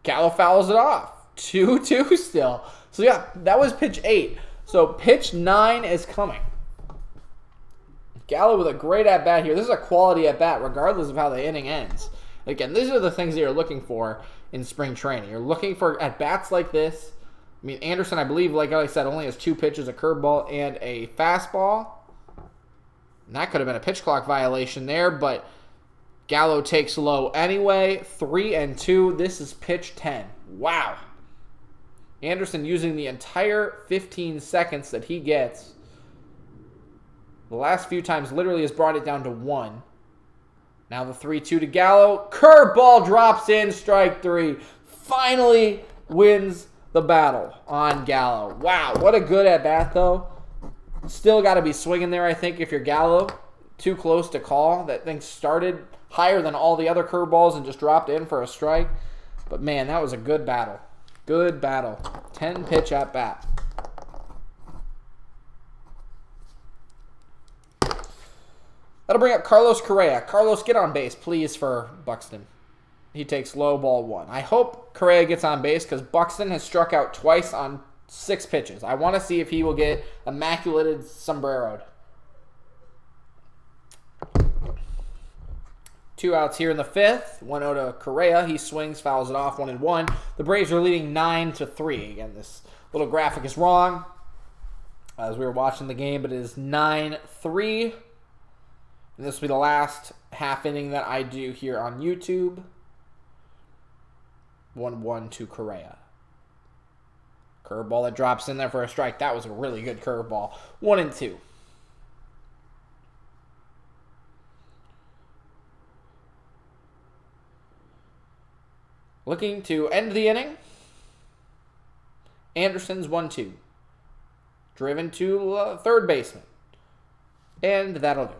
Gallo fouls it off. 2-2 still. So yeah, that was pitch 8. So pitch 9 is coming. Gallo with a great at-bat here. This is a quality at-bat regardless of how the inning ends. Again, these are the things that you're looking for in spring training. You're looking for at-bats like this. Anderson, I believe, like I said, only has 2 pitches, a curveball and a fastball. And that could have been a pitch clock violation there, but Gallo takes low anyway. 3-2. This is pitch 10. Wow. Anderson using the entire 15 seconds that he gets. The last few times literally has brought it down to 1. Now the 3-2 to Gallo. Curveball drops in, strike 3. Finally wins the battle on Gallo. Wow, what a good at-bat, though. Still got to be swinging there, I think, if you're Gallo. Too close to call. That thing started higher than all the other curveballs and just dropped in for a strike. But, man, that was a good battle. Good battle. 10-pitch at-bat. That'll bring up Carlos Correa. Carlos, get on base, please, for Buxton. He takes low, ball 1. I hope Correa gets on base because Buxton has struck out twice on 6 pitches. I want to see if he will get immaculated sombreroed. 2 outs here in the 5th. 1-0 to Correa. He swings, fouls it off, 1-1. The Braves are leading 9-3. Again, this little graphic is wrong as we were watching the game, but it is 9-3. And this will be the last half inning that I do here on YouTube. 1-1 to Correa. Curveball that drops in there for a strike. That was a really good curveball. 1-2. Looking to end the inning. Anderson's 1-2. Driven to third baseman. And that'll do.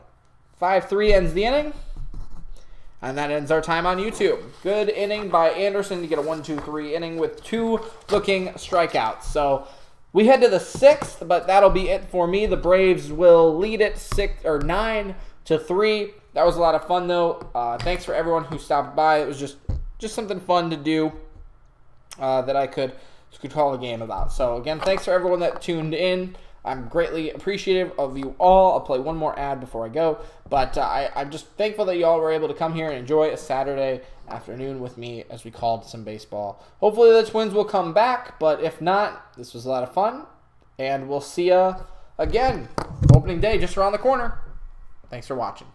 5-3 ends the inning. And that ends our time on YouTube. Good inning by Anderson to get a 1-2-3 inning with 2 looking strikeouts. So we head to the 6th, but that'll be it for me. The Braves will lead it 9-3. That was a lot of fun, though. Thanks for everyone who stopped by. It was just something fun to do that I could call a game about. So again, thanks for everyone that tuned in. I'm greatly appreciative of you all. I'll play one more ad before I go, but I'm just thankful that you all were able to come here and enjoy a Saturday afternoon with me as we called some baseball. Hopefully the Twins will come back, but if not, this was a lot of fun, and we'll see you again. Opening day just around the corner. Thanks for watching.